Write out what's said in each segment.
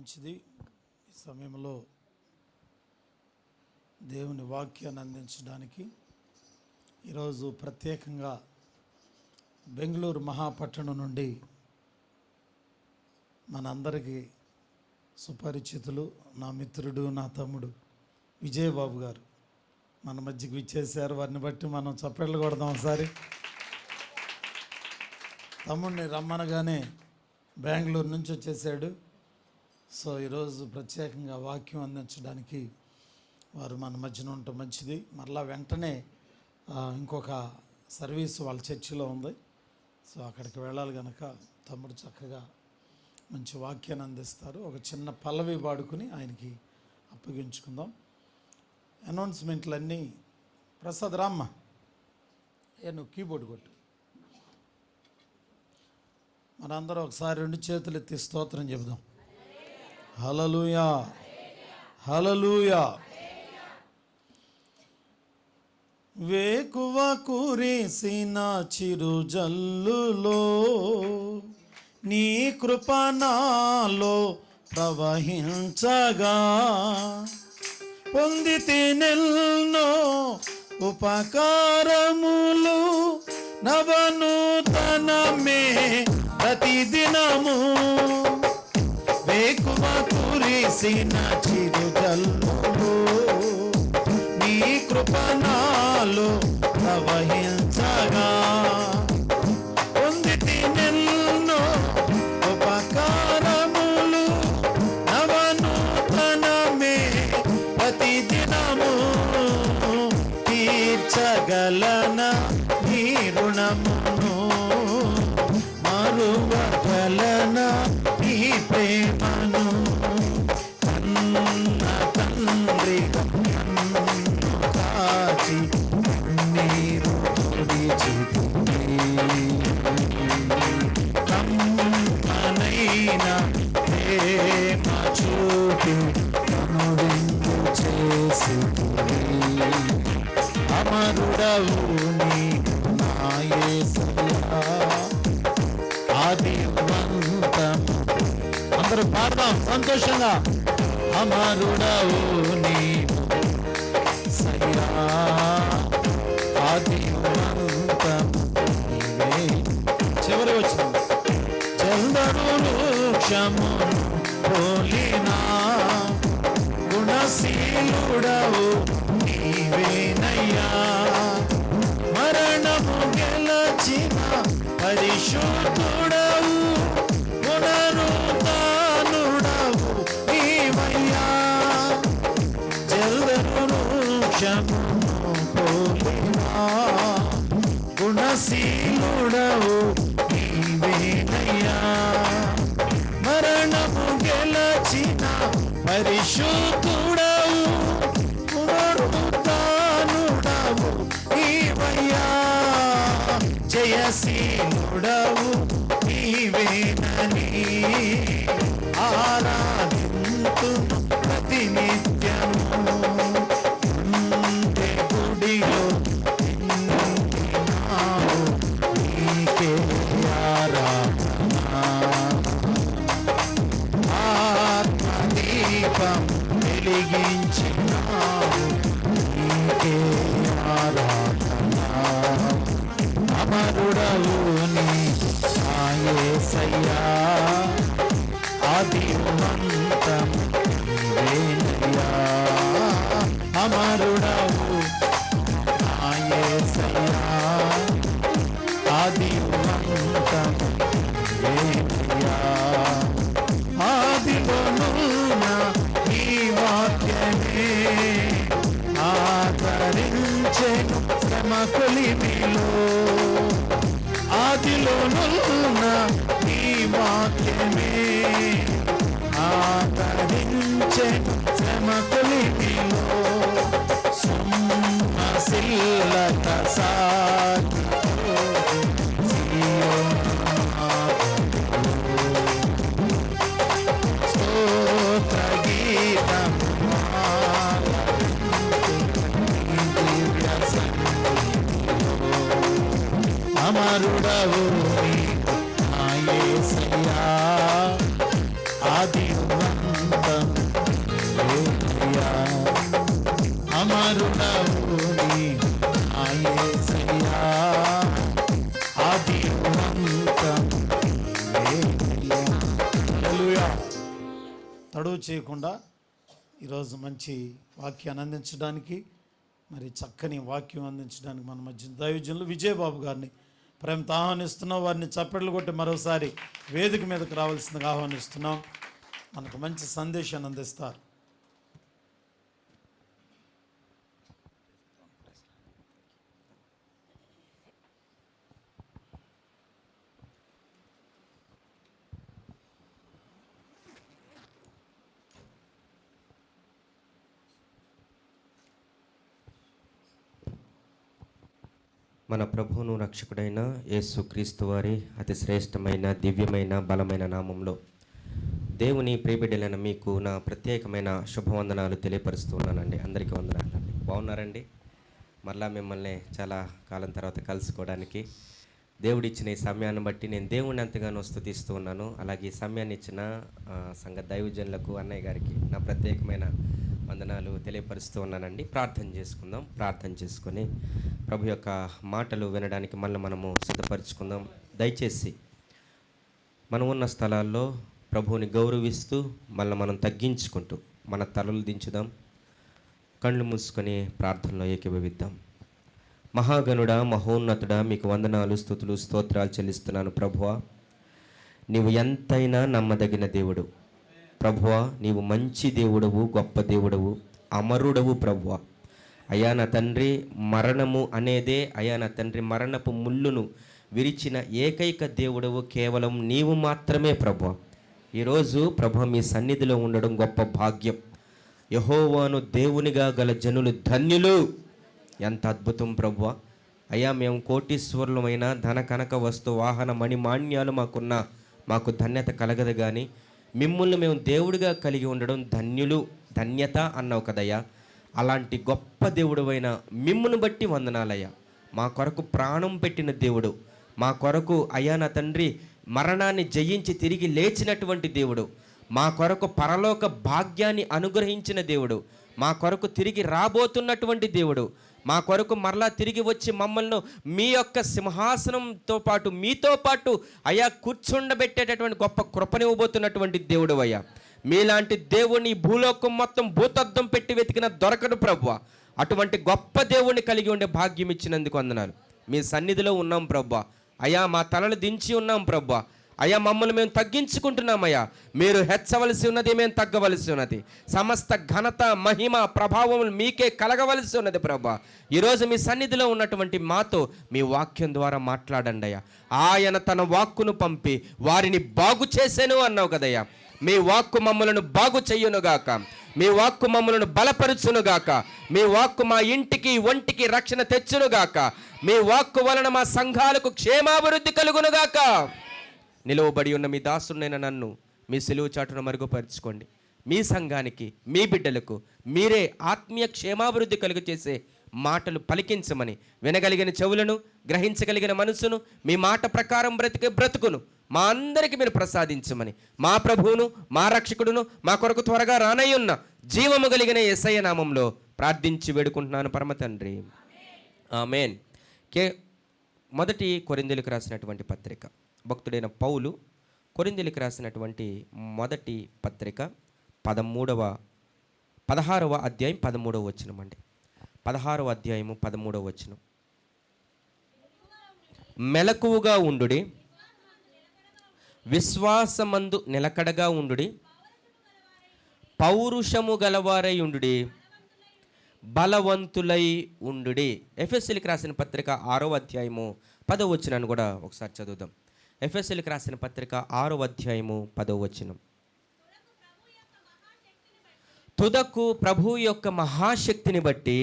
మంచిది. ఈ సమయంలో దేవుని వాక్యాన్ని అందించడానికి ఈరోజు ప్రత్యేకంగా బెంగళూరు మహాపట్టణం నుండి మనందరికీ సుపరిచితులు, నా మిత్రుడు, నా తమ్ముడు విజయబాబు గారు మన మధ్యకి విచ్చేశారు. వారిని బట్టి మనం చప్పట్లు కొడదాం ఒకసారి. తమ్ముడిని రమ్మనగానే బెంగళూరు నుంచి వచ్చేసాడు. సో ఈరోజు ప్రత్యేకంగా వాక్యం అందించడానికి వారు మన మధ్యన ఉండటం మంచిది. మరలా వెంటనే ఇంకొక సర్వీస్ వాళ్ళ చర్చిలో ఉంది. సో అక్కడికి వెళ్ళాలి కనుక తమ్ముడు చక్కగా మంచి వాక్యాన్ని అందిస్తారు. ఒక చిన్న పల్లవి పాడుకుని ఆయనకి అప్పగించుకుందాం. అనౌన్స్మెంట్లన్నీ ప్రసాద్ రామ్మ, నువ్వు కీబోర్డ్ కొట్టు. మనందరూ ఒకసారి 2 చేతులు ఎత్తి స్తోత్రం చెబుదాం. హల్లెలూయా, హల్లెలూయా. వేకువ కురిసిన చిరుజల్లులో నీ కృప నాలో ప్రవహించగా పొందితినెన్నో ఉపకారములు నవనూతనమే ప్రతిదినము. వేకువ కురిసిన చిరుజల్లులో నీ కృప నాలో ప్రవహించగా పొందితినెన్నో ఉపకారములు నవనూతనమే ప్రతిదినము. తీర్చగలన నీ రుణమును, మరువగలన నీ ప్రేమను. కన్న తండ్రి నన్ను కాచి నీరు తుడిచితివి. కమ్మనైన ప్రేమ చూపి కనువిందు చేసితివి. అమరుడవు నీవు నా యేసయ్యా, ఆదివంతము. అందరూ పాడదాం సంతోషంగా. అమరుడవు నీవు సయ్యా, ఆదివంతము నీవే. చివరి వచ్చింది. చందరు వృక్షమును పోలినా గుణశీలుడవు నీవేనయ్యా. మరణము గెలచిన పరిశుద్ధుడవు, పునరుత్థానుడవు నీవయ్యా. జల్దరు వృక్షమును పోలినా గుణశీలుడవు నీవేనయ్యా. మరణము గెలచిన పరిశుద్ధుడవు, పునరుత్థానుడవు నీవయ్యా. జయశీలుడవు నీవేనని ఆరాధింతును ప్రతినిత్యము. ఉండే గుడిలో నిన్నావు, నీకే ఆరాధన. ఆత్మదీపం వెలిగించినావు, నీకే ఆరాధన. అమరుడవు నీవు నా యేసయ్యా, ఆదివంతము నీవేనయ్యా. అమరుడవు నా యేసయ్యా, ఆదివంతము నీవేనయ్యా. ఆదిలోనున్న నీ వాక్యమే ఆదరించెను శ్రమ కొలిమిలో. ఆదిలోనున్న నీ వాక్యమే ఆదరించెను శ్రమ కొలిమిలో. సొమ్మసిల్లత సాగిపో స్తోత్ర గీతం దివ్య సన్నిధిలో. అమరుడవు నీవు నా యేసయ్యా, ఆదివంతము తడువు చేయకుండా ఈరోజు మంచి వాక్యాన్ని అందించడానికి, మరి చక్కని వాక్యం అందించడానికి మన మధ్య దైవజనులు విజయబాబు గారిని ప్రేమతో ఆహ్వానిస్తున్నాం. వారిని చప్పట్లు కొట్టి మరోసారి వేదిక మీదకి రావాల్సిందిగా ఆహ్వానిస్తున్నాం. మనకు మంచి సందేశాన్ని అందిస్తారు. మన ప్రభువును రక్షకుడైన యేసుక్రీస్తు వారి అతి శ్రేష్టమైన దివ్యమైన బలమైన నామంలో దేవుని ప్రియబిడ్డలైన మీకు నా ప్రత్యేకమైన శుభవందనాలు తెలియపరుస్తున్నానండి. అందరికీ వందనాలండి. బాగున్నారండి? మరలా మిమ్మల్ని చాలా కాలం తర్వాత కలుసుకోవడానికి దేవుడిచ్చిన ఈ సమయాన్ని బట్టి నేను దేవుడిని ఎంతగానో స్తుతిస్తూ ఉన్నాను. అలాగే ఈ సమయాన్ని ఇచ్చిన సంఘ దైవజనులకు, అన్నయ్య గారికి నా ప్రత్యేకమైన వందనాలు తెలియపరుస్తూ ఉన్నానండి. ప్రార్థన చేసుకుందాం. ప్రార్థన చేసుకొని ప్రభు యొక్క మాటలు వినడానికి మళ్ళీ మనము సిద్ధపరచుకుందాం. దయచేసి మనం ఉన్న స్థలాల్లో ప్రభువుని గౌరవిస్తూ మళ్ళీ మనం తగ్గించుకుంటూ మన తలలు దించుదాం. కళ్ళు మూసుకొని ప్రార్థనలో ఏకీభవిద్దాం. మహాగణుడా, మహోన్నతుడా, మీకు వందనాలు, స్తుతులు, స్తోత్రాలు చెల్లిస్తున్నాను. ప్రభువా, నీవు ఎంతైనా నమ్మదగిన దేవుడు. ప్రభువా, నీవు మంచి దేవుడవు, గొప్ప దేవుడవు, అమరుడవు. ప్రభువా, అయ్యా నా తండ్రి, మరణము అనేదే అయ్యా నా తండ్రి మరణపు ముళ్ళును విరిచిన ఏకైక దేవుడవు కేవలం నీవు మాత్రమే. ప్రభువా, ఈరోజు ప్రభు మీ సన్నిధిలో ఉండడం గొప్ప భాగ్యం. యెహోవాను దేవునిగా గల జనులు ధన్యులు. ఎంత అద్భుతం ప్రభువా. అయ్యా, మేము కోటీశ్వరులమైన ధన కనక వస్తు వాహన మణిమాన్యాలు మాకు ధన్యత కలగదు, కానీ మిమ్మల్ని మేము దేవుడిగా కలిగి ఉండడం ధన్యులు, ధన్యత అన్నావు కదయ్యా. అలాంటి గొప్ప దేవుడువైన మిమ్మును బట్టి వందనాలయ్యా. మా కొరకు ప్రాణం పెట్టిన దేవుడు, మా కొరకు అయ్యా నా తండ్రి మరణాన్ని జయించి తిరిగి లేచినటువంటి దేవుడు, మా కొరకు పరలోక భాగ్యాన్ని అనుగ్రహించిన దేవుడు, మా కొరకు తిరిగి రాబోతున్నటువంటి దేవుడు, మా కొరకు మరలా తిరిగి వచ్చి మమ్మల్ని మీ యొక్క సింహాసనంతో పాటు మీతో పాటు అయ్యా కూర్చుండబెట్టేటటువంటి గొప్ప కృపనివ్వబోతున్నటువంటి దేవుడు అయ్యా. మీలాంటి దేవుని భూలోకం మొత్తం భూతద్దం పెట్టి వెతికిన దొరకడు ప్రభువా. అటువంటి గొప్ప దేవుణ్ణి కలిగి ఉండే భాగ్యం ఇచ్చినందుకు వందనాలు. మీ సన్నిధిలో ఉన్నాం ప్రభువా. అయ్యా, మా తలలు దించి ఉన్నాం ప్రభువా. అయ్యా, మమ్మల్ని మేము తగ్గించుకుంటున్నామయ్యా. మీరు హెచ్చవలసి ఉన్నది, మేము తగ్గవలసి ఉన్నది. సమస్త ఘనత, మహిమ, ప్రభావం మీకే కలగవలసి ఉన్నది ప్రభా. ఈరోజు మీ సన్నిధిలో ఉన్నటువంటి మాతో మీ వాక్యం ద్వారా మాట్లాడండి అయ్యా. ఆయన తన వాక్కును పంపి వారిని బాగు చేసేను అన్నావు కదయ్యా. మీ వాక్కు మమ్మలను బాగు చెయ్యునుగాక, మీ వాక్కు మమ్మలను బలపరుచునుగాక, మీ వాక్కు మా ఇంటికి ఒంటికి రక్షణ తెచ్చునుగాక, మీ వాక్కు వలన మా సంఘాలకు క్షేమాభివృద్ధి కలుగునుగాక. నిలువబడి ఉన్న మీ దాసునైన నన్ను మీ సిలువ చాటును మరుగుపరుచుకోండి. మీ సంఘానికి, మీ బిడ్డలకు మీరే ఆత్మీయ క్షేమాభివృద్ధి కలుగు చేసే మాటలు పలికించమని, వినగలిగిన చెవులను, గ్రహించగలిగిన మనసును, మీ మాట ప్రకారం బ్రతికే బ్రతుకును మా అందరికీ మీరు ప్రసాదించమని, మా ప్రభువును, మా రక్షకుడును, మా కొరకు త్వరగా రానయ్యున్న జీవము కలిగిన యేసయ్య నామంలో ప్రార్థించి వేడుకుంటున్నాను పరమ తండ్రి, ఆమేన్. మొదటి కొరింథీయులకు రాసినటువంటి పత్రిక, భక్తుడైన పౌలు కొరింథీయులకు రాసినటువంటి మొదటి పత్రిక 16వ అధ్యాయం 13వ వచనం అండి. 16వ అధ్యాయము 13వ వచనం. మెలకువగా ఉండుడి, విశ్వాసమందు నిలకడగా ఉండుడి, పౌరుషము గలవారై ఉండుడి, బలవంతులై ఉండుడి. ఎఫెసీయులకు రాసిన పత్రిక 6వ అధ్యాయము 10వ వచనాన్ని కూడా ఒకసారి చదువుదాం. ఎఫెసీయులకు రాసిన పత్రిక 6వ అధ్యాయము 10వ వచనం. తుదకు ప్రభు యొక్క మహాశక్తిని బట్టి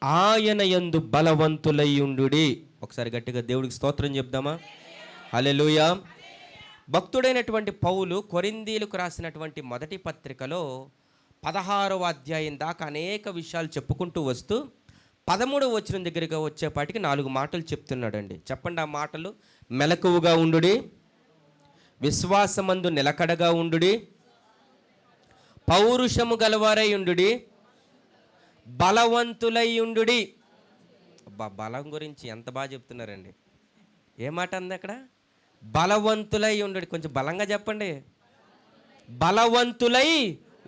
ఆయన యందు బలవంతులై ఉండుడి. ఒకసారి గట్టిగా దేవుడికి స్తోత్రం చెప్దామా? హల్లెలూయా. భక్తుడైనటువంటి పౌలు కొరింథీయులకు రాసినటువంటి మొదటి పత్రికలో 16వ అధ్యాయం దాకా అనేక విషయాలు చెప్పుకుంటూ వస్తూ 13వ వచనం దగ్గరగా వచ్చేపాటికి 4 మాటలు చెప్తున్నాడండి. చెప్పండి ఆ మాటలు. మెలకువగా ఉండుడి, విశ్వాసమందు నిలకడగా ఉండుడి, పౌరుషము గలవారై ఉండుడి, బలవంతులై ఉండుడి. బలం గురించి ఎంత బాగా చెప్తున్నారండి. ఏ మాట అంది అక్కడ? బలవంతులై ఉండుడి. కొంచెం బలంగా చెప్పండి. బలవంతులై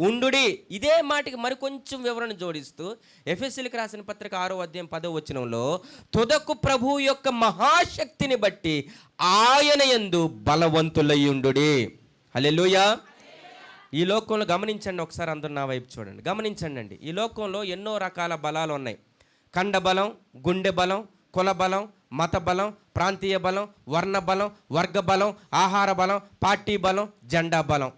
ఉండుడి. ఇదే మాటకి మరి కొంచెం వివరణ జోడిస్తూ ఎఫెసీయులకు రాసిన పత్రిక 6వ అధ్యాయం 10వ వచనంలో తుదకు ప్రభు యొక్క మహాశక్తిని బట్టి ఆయన యందు బలవంతులై ఉండుడి. హల్లెలూయా. ఈ లోకంలో గమనించండి, ఒకసారి అందరూ నా వైపు చూడండి, గమనించండి అండి. ఈ లోకంలో ఎన్నో రకాల బలాలు ఉన్నాయి. కండ బలం, గుండె బలం, కుల బలం, మత బలం, ప్రాంతీయ బలం, వర్ణ బలం, వర్గ బలం, ఆహార బలం, పార్టీ బలం, జెండా బలం.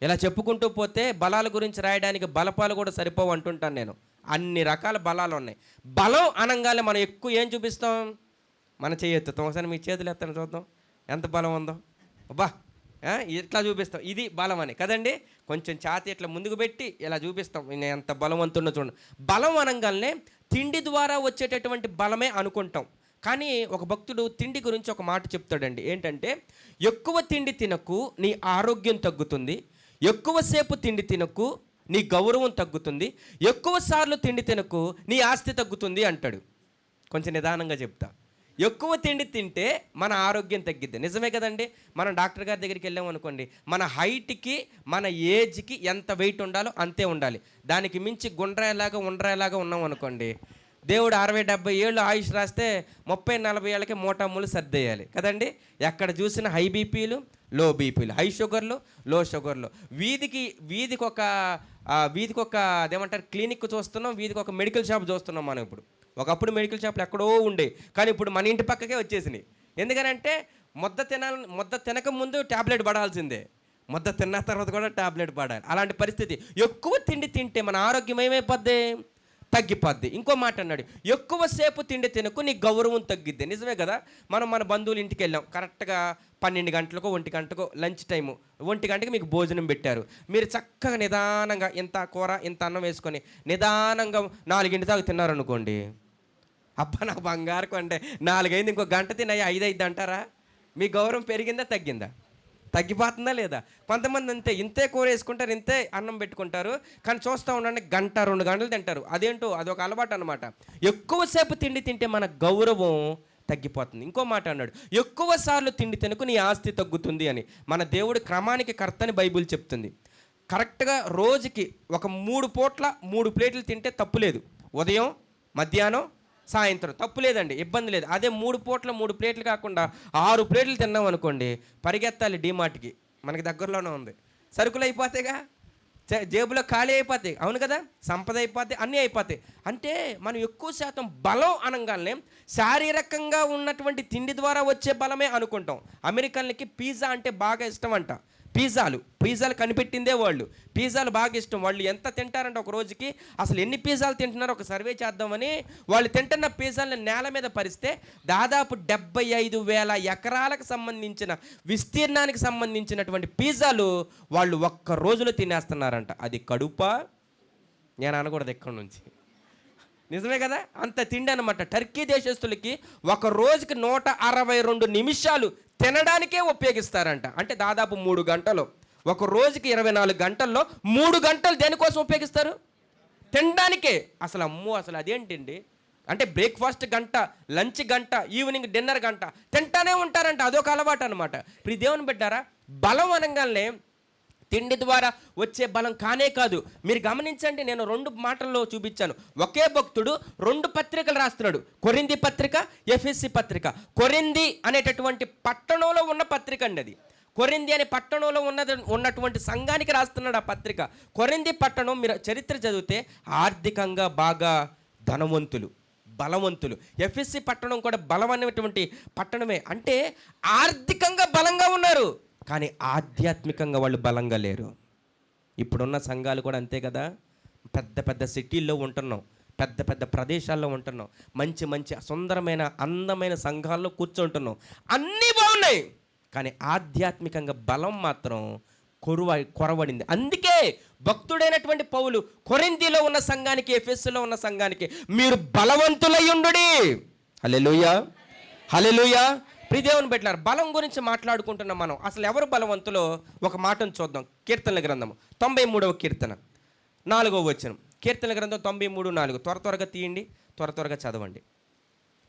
ఇలా చెప్పుకుంటూ పోతే బలాల గురించి రాయడానికి బలపాలు కూడా సరిపోవు అంటుంటాను నేను. అన్ని రకాల బలాలు ఉన్నాయి. బలం అనగానే మనం ఎక్కువ ఏం చూపిస్తాం? మన చేయెత్తుతాం. ఒకసారి మీ చేతులు ఎత్తండి చూద్దాం ఎంత బలం ఉందో. అబ్బా ఇట్లా చూపిస్తాం, ఇది బలం అని కదండి. కొంచెం ఛాతీ ఇట్లా ముందుకు పెట్టి ఇలా చూపిస్తాం, నేను ఎంత బలవంతున్నా చూడండి. బలం అనగానే తిండి ద్వారా వచ్చేటటువంటి బలమే అనుకుంటాం. కానీ ఒక భక్తుడు తిండి గురించి ఒక మాట చెప్తాడండి. ఏంటంటే, ఎక్కువ తిండి తినకు నీ ఆరోగ్యం తగ్గుతుంది, ఎక్కువసేపు తిండి తినకు నీ గౌరవం తగ్గుతుంది, ఎక్కువ సార్లు తిండి తినకు నీ ఆస్తి తగ్గుతుంది అంటాడు. కొంచెం నిదానంగా చెప్తా. ఎక్కువ తిండి తింటే మన ఆరోగ్యం తగ్గిద్ది. నిజమే కదండి. మనం డాక్టర్ గారి దగ్గరికి వెళ్ళాం అనుకోండి, మన హైట్కి మన ఏజ్కి ఎంత వెయిట్ ఉండాలో అంతే ఉండాలి. దానికి మించి ఉండ్రాయలాగా ఉన్నాం అనుకోండి, దేవుడు 60-70 ఏళ్ళు ఆయుష్ రాస్తే 30-40 ఏళ్ళకి మోటాములు సర్దేయాలి కదండి. ఎక్కడ చూసిన హై బీపీలు, లో బీపీలు, హై షుగర్లు, లో షుగర్లు. వీధికి ఒక అదేమంటారు క్లినిక్ చూస్తున్నాం, వీధికి ఒక మెడికల్ షాప్ చూస్తున్నాం మనం ఇప్పుడు. ఒకప్పుడు మెడికల్ షాపులు ఎక్కడో ఉండే, కానీ ఇప్పుడు మన ఇంటి పక్కకే వచ్చేసినాయి. ఎందుకనంటే ముద్ద తినక ముందు ట్యాబ్లెట్ పడాల్సిందే, ముద్ద తిన్న తర్వాత కూడా ట్యాబ్లెట్ పడాలి. అలాంటి పరిస్థితి. ఎక్కువ తిండి తింటే మన ఆరోగ్యం ఏమైపోద్ది? తగ్గిపోద్ది. ఇంకో మాట అన్నాడు, ఎక్కువసేపు తిండి తినకు నీ గౌరవం తగ్గిద్ది. నిజమే కదా. మనం మన బంధువుల ఇంటికి వెళ్ళాం, కరెక్ట్గా 12 గంటలకో 1 గంటకో లంచ్ టైము, 1 గంటకి మీకు భోజనం పెట్టారు. మీరు చక్కగా నిదానంగా ఇంత కూర ఇంత అన్నం వేసుకొని నిదానంగా 4 దాకా తిన్నారనుకోండి, అబ్బా నాకు బంగారు కొండే 4 అయింది, ఇంకో గంట తిన్నాయి 5 అయింది అంటారా? మీ గౌరవం పెరిగిందా తగ్గిందా? తగ్గిపోతుందా లేదా? కొంతమంది అంతే, ఇంతే కూర వేసుకుంటారు, ఇంతే అన్నం పెట్టుకుంటారు, కానీ చూస్తూ ఉండండి 1-2 గంటలు తింటారు. అదేంటో అదొక అలవాటు అనమాట. ఎక్కువసేపు తిండి తింటే మన గౌరవం తగ్గిపోతుంది. ఇంకో మాట అన్నాడు, ఎక్కువ సార్లు తిండి తినకు నీ ఆస్తి తగ్గుతుంది అని. మన దేవుడు క్రమానికి కర్తని బైబిల్ చెప్తుంది. కరెక్ట్గా రోజుకి ఒక 3 పూట్ల 3 ప్లేట్లు తింటే తప్పు లేదు. ఉదయం, మధ్యాహ్నం, సాయంత్రం తప్పు లేదండి, ఇబ్బంది లేదు. అదే 3 పూట్ల 3 ప్లేట్లు కాకుండా 6 ప్లేట్లు తిన్నాం అనుకోండి, పరిగెత్తాలి డీమార్ట్కి, మనకి దగ్గరలోనే ఉంది. సరుకులు అయిపోతాయిగా, జేబులో ఖాళీ అయిపోతాయి, అవును కదా, సంపద అయిపోతాయి, అన్నీ అయిపోతాయి. అంటే మనం ఎక్కువ శాతం బలం అనగానే శారీరకంగా ఉన్నటువంటి తిండి ద్వారా వచ్చే బలమే అనుకుంటాం. అమెరికన్లకి పిజ్జా అంటే బాగా ఇష్టం అంట. పిజ్జాలు కనిపెట్టిందే వాళ్ళు. పిజ్జాలు బాగా ఇష్టం. వాళ్ళు ఎంత తింటారంటే ఒక రోజుకి అసలు ఎన్ని పిజ్జాలు తింటున్నారో ఒక సర్వే చేద్దామని వాళ్ళు తింటున్న పిజ్జాలను నేల మీద పరిస్తే దాదాపు 75,000 ఎకరాలకు సంబంధించిన విస్తీర్ణానికి సంబంధించినటువంటి పిజ్జాలు వాళ్ళు ఒక్క రోజులో తినేస్తున్నారంట. అది కడుపా? నేను అనకూడదు ఎక్కడి నుంచి. నిజమే కదా, అంత తిండి అనమాట. టర్కీ దేశస్తులకి ఒక రోజుకి 162 నిమిషాలు తినడానికే ఉపయోగిస్తారంట. అంటే దాదాపు 3 గంటలు. ఒక రోజుకి 24 గంటల్లో 3 గంటలు దేనికోసం ఉపయోగిస్తారు? తినడానికే. అసలు అమ్మో, అసలు అదేంటండి అంటే బ్రేక్ఫాస్ట్ గంట, లంచ్ గంట, ఈవినింగ్ డిన్నర్ గంట తింటానే ఉంటారంట. అదొక అలవాటు అనమాట. ఇప్పుడు దేవుని బిడ్డారా, బలం అనగానే తిండి ద్వారా వచ్చే బలం కానే కాదు. మీరు గమనించండి, నేను 2 మాటల్లో చూపించాను. ఒకే భక్తుడు 2 పత్రికలు రాస్తున్నాడు. కొరింథీ పత్రిక, ఎఫెసీ పత్రిక. కొరింథీ అనేటటువంటి పట్టణంలో ఉన్న పత్రిక అండి అది. కొరింథీ అనే పట్టణంలో ఉన్నటువంటి సంఘానికి రాస్తున్నాడు ఆ పత్రిక. కొరింథీ పట్టణం మీరు చరిత్ర చదివితే ఆర్థికంగా బాగా ధనవంతులు, బలవంతులు. ఎఫెసీ పట్టణం కూడా బలమైనటువంటి పట్టణమే. అంటే ఆర్థికంగా బలంగా ఉన్నారు, కానీ ఆధ్యాత్మికంగా వాళ్ళు బలంగా లేరు. ఇప్పుడున్న సంఘాలు కూడా అంతే కదా. పెద్ద పెద్ద సిటీల్లో ఉంటున్నాం, పెద్ద పెద్ద ప్రదేశాల్లో ఉంటున్నాం, మంచి సుందరమైన అందమైన సంఘాల్లో కూర్చుంటున్నాం, అన్నీ బాగున్నాయి, కానీ ఆధ్యాత్మికంగా బలం మాత్రం కొరవడింది. అందుకే భక్తుడైనటువంటి పౌలు కొరింథీలో ఉన్న సంఘానికి, ఎఫెసులో ఉన్న సంఘానికి మీరు బలవంతులై ఉండుడి. హల్లెలూయా, హల్లెలూయా. ప్రియదేవుని బిడ్డలారా, బలం గురించి మాట్లాడుకుంటున్నాం మనం. అసలు ఎవరు బలవంతులో ఒక మాటను చూద్దాం. కీర్తనల గ్రంథము 93వ కీర్తన 4వ వచనం. కీర్తనల గ్రంథం 93:4. త్వరగా తీయండి, త్వరగా చదవండి.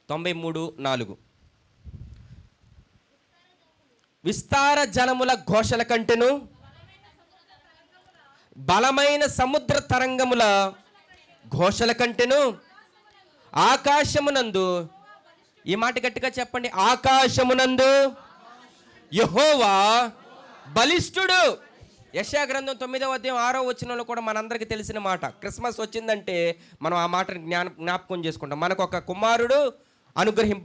93:4. విస్తార జలముల ఘోషల కంటెను బలమైన సముద్ర తరంగముల ఘోషల కంటెను ఆకాశమునందు, ఈ మాట గట్టిగా చెప్పండి, ఆకాశమునందు యెహోవా బలిష్ఠుడు. యెషయా గ్రంథం 9వ అధ్యాయం 6వ వచనంలో కూడా మనందరికీ తెలిసిన మాట. క్రిస్మస్ వచ్చిందంటే మనం ఆ మాటను జ్ఞాపకం చేసుకుంటాం.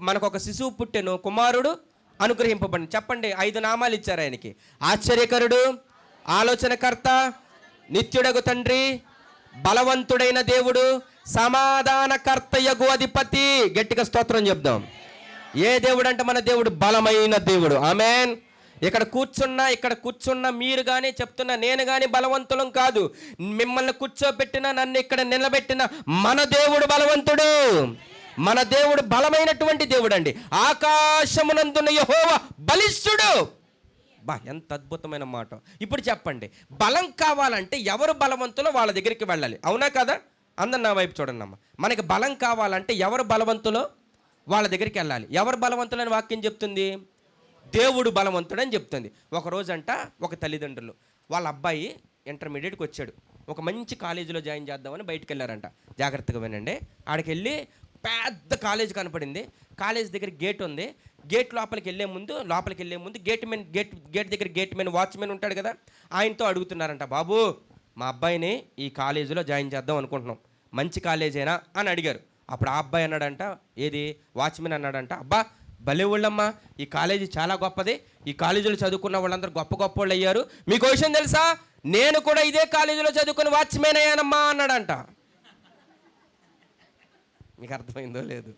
మనకు ఒక శిశువు పుట్టెను, కుమారుడు అనుగ్రహింపబడి. చెప్పండి, 5 నామాలు ఇచ్చారు ఆయనకి. ఆశ్చర్యకరుడు, ఆలోచనకర్త, నిత్యుడగు తండ్రి, బలవంతుడైన దేవుడు, సమాధానకర్తయగు అధిపతి. గట్టిగా స్తోత్రం చెప్దాం. ఏ దేవుడు అంటే మన దేవుడు బలమైన దేవుడు. ఆమేన్. ఇక్కడ కూర్చున్న మీరు కానీ, చెప్తున్నా నేను కానీ బలవంతులం కాదు. మిమ్మల్ని కూర్చోబెట్టిన, నన్ను ఇక్కడ నిలబెట్టిన మన దేవుడు బలవంతుడు. మన దేవుడు బలమైనటువంటి దేవుడు అండి. ఆకాశమునందున్న యెహోవా బలిష్ఠుడు. ఎంత అద్భుతమైన మాట. ఇప్పుడు చెప్పండి, బలం కావాలంటే ఎవరు బలవంతులో వాళ్ళ దగ్గరికి వెళ్ళాలి, అవునా కదా? అందరు నా వైపు చూడండి అమ్మ. మనకి బలం కావాలంటే ఎవరు బలవంతులో వాళ్ళ దగ్గరికి వెళ్ళాలి. ఎవరు బలవంతులని వాక్యం చెప్తుంది? దేవుడు బలవంతుడు అని చెప్తుంది. ఒక రోజంట ఒక తల్లిదండ్రులు వాళ్ళ అబ్బాయి ఇంటర్మీడియట్కి వచ్చాడు. ఒక మంచి కాలేజీలో జాయిన్ చేద్దామని బయటికి వెళ్ళారంట. జాగ్రత్తగా వినండి. ఆడికి వెళ్ళి పెద్ద కాలేజ్ కనపడింది. కాలేజ్ దగ్గర గేట్ ఉంది. గేట్ లోపలికి వెళ్ళే ముందు గేట్ దగ్గర గేట్ మెన్ వాచ్మెన్ ఉంటాడు కదా, ఆయనతో అడుగుతున్నారంట, బాబు మా అబ్బాయిని ఈ కాలేజీలో జాయిన్ చేద్దాం అనుకుంటున్నాం, మంచి కాలేజేనా అని అడిగారు. అప్పుడు ఆ అబ్బాయి అన్నాడంట, ఏది వాచ్మెన్ అన్నాడంట, అబ్బా భలే వాళ్ళమ్మా, ఈ కాలేజీ చాలా గొప్పది, ఈ కాలేజీలో చదువుకున్న వాళ్ళందరూ గొప్ప వాళ్ళు అయ్యారు. మీకు విషయం తెలుసా, నేను కూడా ఇదే కాలేజీలో చదువుకుని వాచ్మెన్ అయ్యానమ్మా అన్నాడంట. మీకు అర్థమైందో లేదు?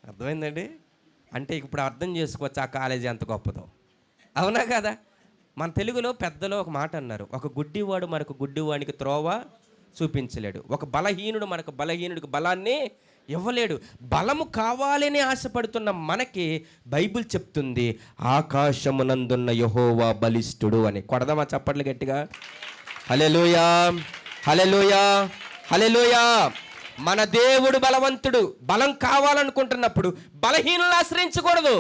అర్థమైందండి? అంటే ఇప్పుడు అర్థం చేసుకోవచ్చు ఆ కాలేజీ ఎంత గొప్పదో, అవునా కదా? మన తెలుగులో పెద్దలో ఒక మాట అన్నారు, ఒక గుడ్డివాడు మరొక గుడ్డివాడికి త్రోవ చూపించలేడు, ఒక బలహీనుడు మనకు బలహీనుడికి బలాన్ని ఇవ్వలేడు. బలము కావాలని ఆశపడుతున్న మనకి బైబిల్ చెప్తుంది ఆకాశమునందున్న యెహోవా బలిష్ఠుడు అని. కొడదామా చప్పట్లు గట్టిగా? హల్లెలూయా, హల్లెలూయా, హల్లెలూయా. మన దేవుడు బలవంతుడు. బలం కావాలనుకుంటున్నప్పుడు బలహీనులను ఆశ్రయించకూడదు,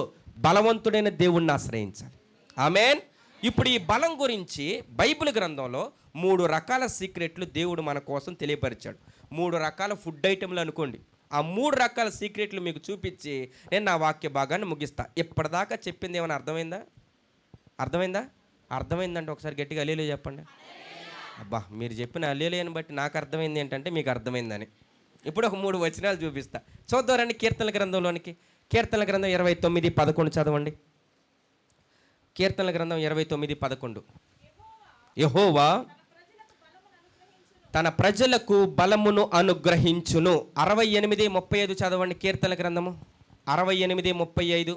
బలవంతుడైన దేవుణ్ణి ఆశ్రయించాలి. ఆమేన్. ఇప్పుడు ఈ బలం గురించి బైబిల్ గ్రంథంలో 3 రకాల సీక్రెట్లు దేవుడు మన కోసం తెలియపరిచాడు. 3 రకాల ఫుడ్ ఐటెంలు అనుకోండి. ఆ 3 రకాల సీక్రెట్లు మీకు చూపించి నేను నా వాక్య భాగాన్ని ముగిస్తా. ఇప్పటిదాకా చెప్పింది ఏమైనా అర్థమైందంటే ఒకసారి గట్టిగా హల్లెలూయా చెప్పండి. అబ్బా, మీరు చెప్పిన హల్లెలూయాని బట్టి నాకు అర్థమైంది ఏంటంటే మీకు అర్థమైందని. ఇప్పుడు ఒక 3 వచనాలు చూపిస్తా, చూద్దాం రండి. కీర్తనల గ్రంథంలోనికి, కీర్తనల గ్రంథం 29:11 చదవండి. కీర్తనల గ్రంథం 29:11. యెహోవా తన ప్రజలకు బలమును అనుగ్రహించును. 68:35 చదవండి. కీర్తనల గ్రంథము 68:35,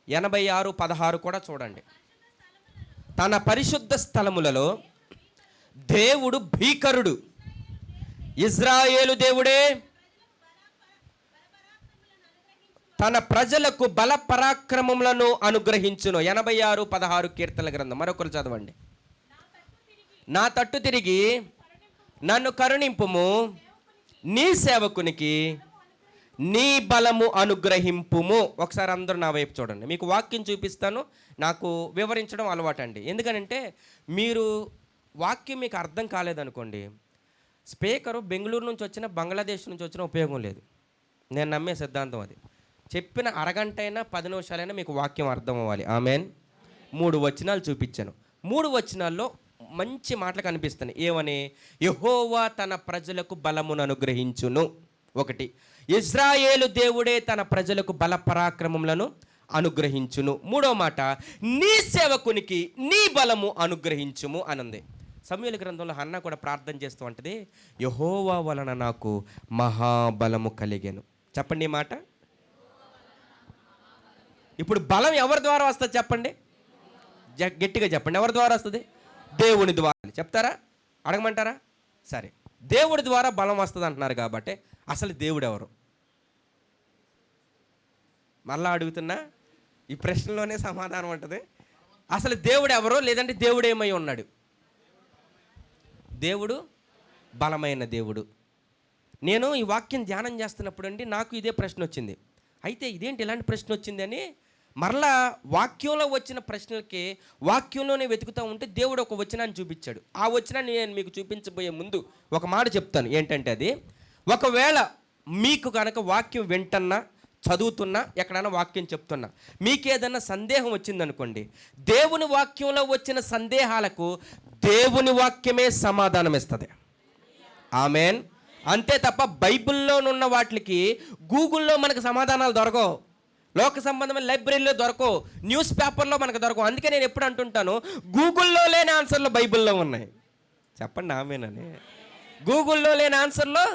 86:16 కూడా చూడండి. తన పరిశుద్ధ స్థలములలో దేవుడు భీకరుడు, ఇజ్రాయేలు దేవుడే తన ప్రజలకు బల పరాక్రమములను అనుగ్రహించును. 86:16 కీర్తనల గ్రంథం. మరొకరు చదవండి. నా తట్టు తిరిగి నన్ను కరుణింపుము, నీ సేవకునికి నీ బలము అనుగ్రహింపుము. ఒకసారి అందరూ నా వైపు చూడండి. మీకు వాక్యం చూపిస్తాను. నాకు వివరించడం అలవాటండి. ఎందుకనంటే మీరు వాక్యం మీకు అర్థం కాలేదనుకోండి, స్పీకరు బెంగళూరు నుంచి వచ్చిన, బంగ్లాదేశ్ నుంచి వచ్చిన ఉపయోగం లేదు. నేను నమ్మే సిద్ధాంతం అది. చెప్పిన అరగంట అయినా 10 నిమిషాలైనా మీకు వాక్యం అర్థం అవ్వాలి. ఆమేన్. 3 వచనాలు చూపించాను. 3 వచనాల్లో మంచి మాటలు కనిపిస్తున్నాయి. ఏమని? యెహోవా తన ప్రజలకు బలమును అనుగ్రహించును. 1. ఇజ్రాయేలు దేవుడే తన ప్రజలకు బల పరాక్రమములను అనుగ్రహించును. 3వ మాట, నీ సేవకునికి నీ బలము అనుగ్రహించుము అనంది. సమూయేలు గ్రంథంలో హన్నా కూడా ప్రార్థన చేస్తూ ఉంటుంది, యెహోవా వలన నాకు మహాబలము కలిగెను. చెప్పండి ఈ మాట. ఇప్పుడు బలం ఎవరి ద్వారా వస్తుంది చెప్పండి? గట్టిగా చెప్పండి. ఎవరి ద్వారా వస్తుంది? దేవుని ద్వారా. చెప్తారా? అడగమంటారా? సరే, దేవుడి ద్వారా బలం వస్తుంది అంటున్నారు కాబట్టి అసలు దేవుడు ఎవరు? మళ్ళా అడుగుతున్నా, ఈ ప్రశ్నలోనే సమాధానం ఉంటుంది. అసలు దేవుడు ఎవరో, లేదంటే దేవుడు ఏమై ఉన్నాడు? దేవుడు బలమైన దేవుడు. నేను ఈ వాక్యం ధ్యానం చేస్తున్నప్పుడు అండి నాకు ఇదే ప్రశ్న వచ్చింది. అయితే ఇదేంటి ఇలాంటి ప్రశ్న వచ్చిందని మరలా వాక్యంలో వచ్చిన ప్రశ్నలకి వాక్యంలోనే వెతుకుతూ ఉంటే దేవుడు ఒక వచనాన్ని చూపించాడు. ఆ వచనాన్ని నేను మీకు చూపించబోయే ముందు ఒక మాట చెప్తాను. ఏంటంటే అది, ఒకవేళ మీకు కనుక వాక్యం వింటన్నా చదువుతున్నా ఎక్కడైనా వాక్యం చెప్తున్నా మీకు ఏదైనా సందేహం వచ్చిందనుకోండి, దేవుని వాక్యంలో వచ్చిన సందేహాలకు దేవుని వాక్యమే సమాధానం ఇస్తుంది. ఆమెన్. అంతే తప్ప బైబిల్లోనున్న వాటికి గూగుల్లో మనకు సమాధానాలు దొరకవు, లోక సంబంధమైన లైబ్రరీలో దొరకవు, న్యూస్ పేపర్లో మనకు దొరకవు. అందుకే నేను ఎప్పుడు అంటుంటాను, గూగుల్లో లేని ఆన్సర్లు బైబిల్లో ఉన్నాయి. చెప్పండి ఆమేనని. గూగుల్లో లేని ఆన్సర్లు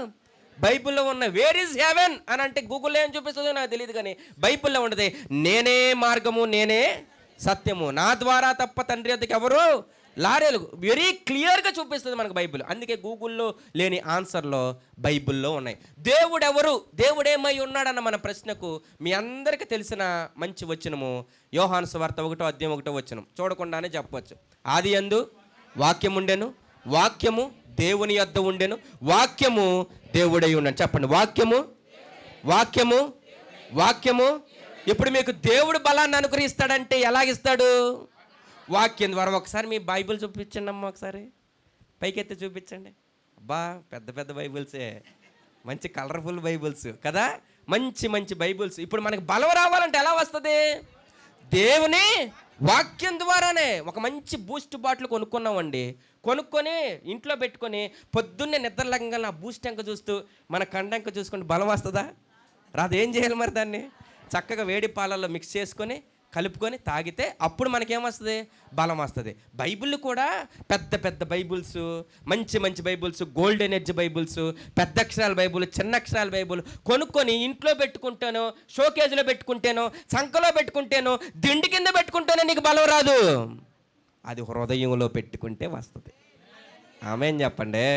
బైబిల్లో ఉన్నాయి. వేర్ ఈజ్ హెవెన్ అని అంటే గూగుల్లో ఏం చూపిస్తుందో నాకు తెలియదు, కానీ బైబిల్లో ఉండదు. నేనే మార్గము, నేనే సత్యము, నా ద్వారా తప్ప తండ్రి వద్దకు ఎవరు లారేలు. వెరీ క్లియర్గా చూపిస్తుంది మనకు బైబిల్. అందుకే గూగుల్లో లేని ఆన్సర్లో బైబిల్లో ఉన్నాయి. దేవుడు ఎవరు, దేవుడేమై ఉన్నాడన్న మన ప్రశ్నకు మీ అందరికీ తెలిసిన మంచి వచనము యోహాను సువార్త 1:1 చూడకుండానే చెప్పవచ్చు. ఆది యందు వాక్యం ఉండెను, వాక్యము దేవుని యొద్ద ఉండెను, వాక్యము దేవుడై ఉన్నాడు. చెప్పండి, వాక్యము, వాక్యము, వాక్యము. ఇప్పుడు మీకు దేవుడు బలాన్ని అనుగ్రహిస్తాడంటే ఎలాగిస్తాడు? వాక్యం ద్వారా. ఒకసారి మీ బైబిల్ చూపించండి అమ్మ, ఒకసారి పైకెత్తి చూపించండి. అబ్బా, పెద్ద పెద్ద బైబిల్సే, మంచి కలర్ఫుల్ బైబిల్స్ కదా, మంచి మంచి బైబిల్స్. ఇప్పుడు మనకి బలం రావాలంటే ఎలా వస్తుంది? దేవుని వాక్యం ద్వారానే. ఒక మంచి బూస్ట్ బాటిల్ కొనుక్కున్నామండి, కొనుక్కొని ఇంట్లో పెట్టుకొని పొద్దున్నే నిద్రలేకంగా ఆ బూస్ట్ టెంక చూస్తూ మన కండెంక చూసుకుంటే బలం వస్తుందా? రాదు. ఏం చేయాలి మరి? దాన్ని చక్కగా వేడి పాలల్లో మిక్స్ చేసుకొని కలుపుకొని తాగితే అప్పుడు మనకేమొస్తుంది? బలం వస్తుంది. బైబిల్ కూడా పెద్ద పెద్ద బైబిల్స్, మంచి మంచి బైబిల్స్, గోల్డెన్ ఎడ్జ్ బైబిల్స్, పెద్ద అక్షరాల బైబిల్, చిన్న అక్షరాల బైబిల్ కొనుక్కొని ఇంట్లో పెట్టుకుంటాను, షోకేజ్లో పెట్టుకుంటాను, సంకలో పెట్టుకుంటాను, దిండి కింద పెట్టుకుంటేనే నీకు బలం రాదు. అది హృదయంలో పెట్టుకుంటే వస్తుంది. ఆమేన్ చెప్పండి.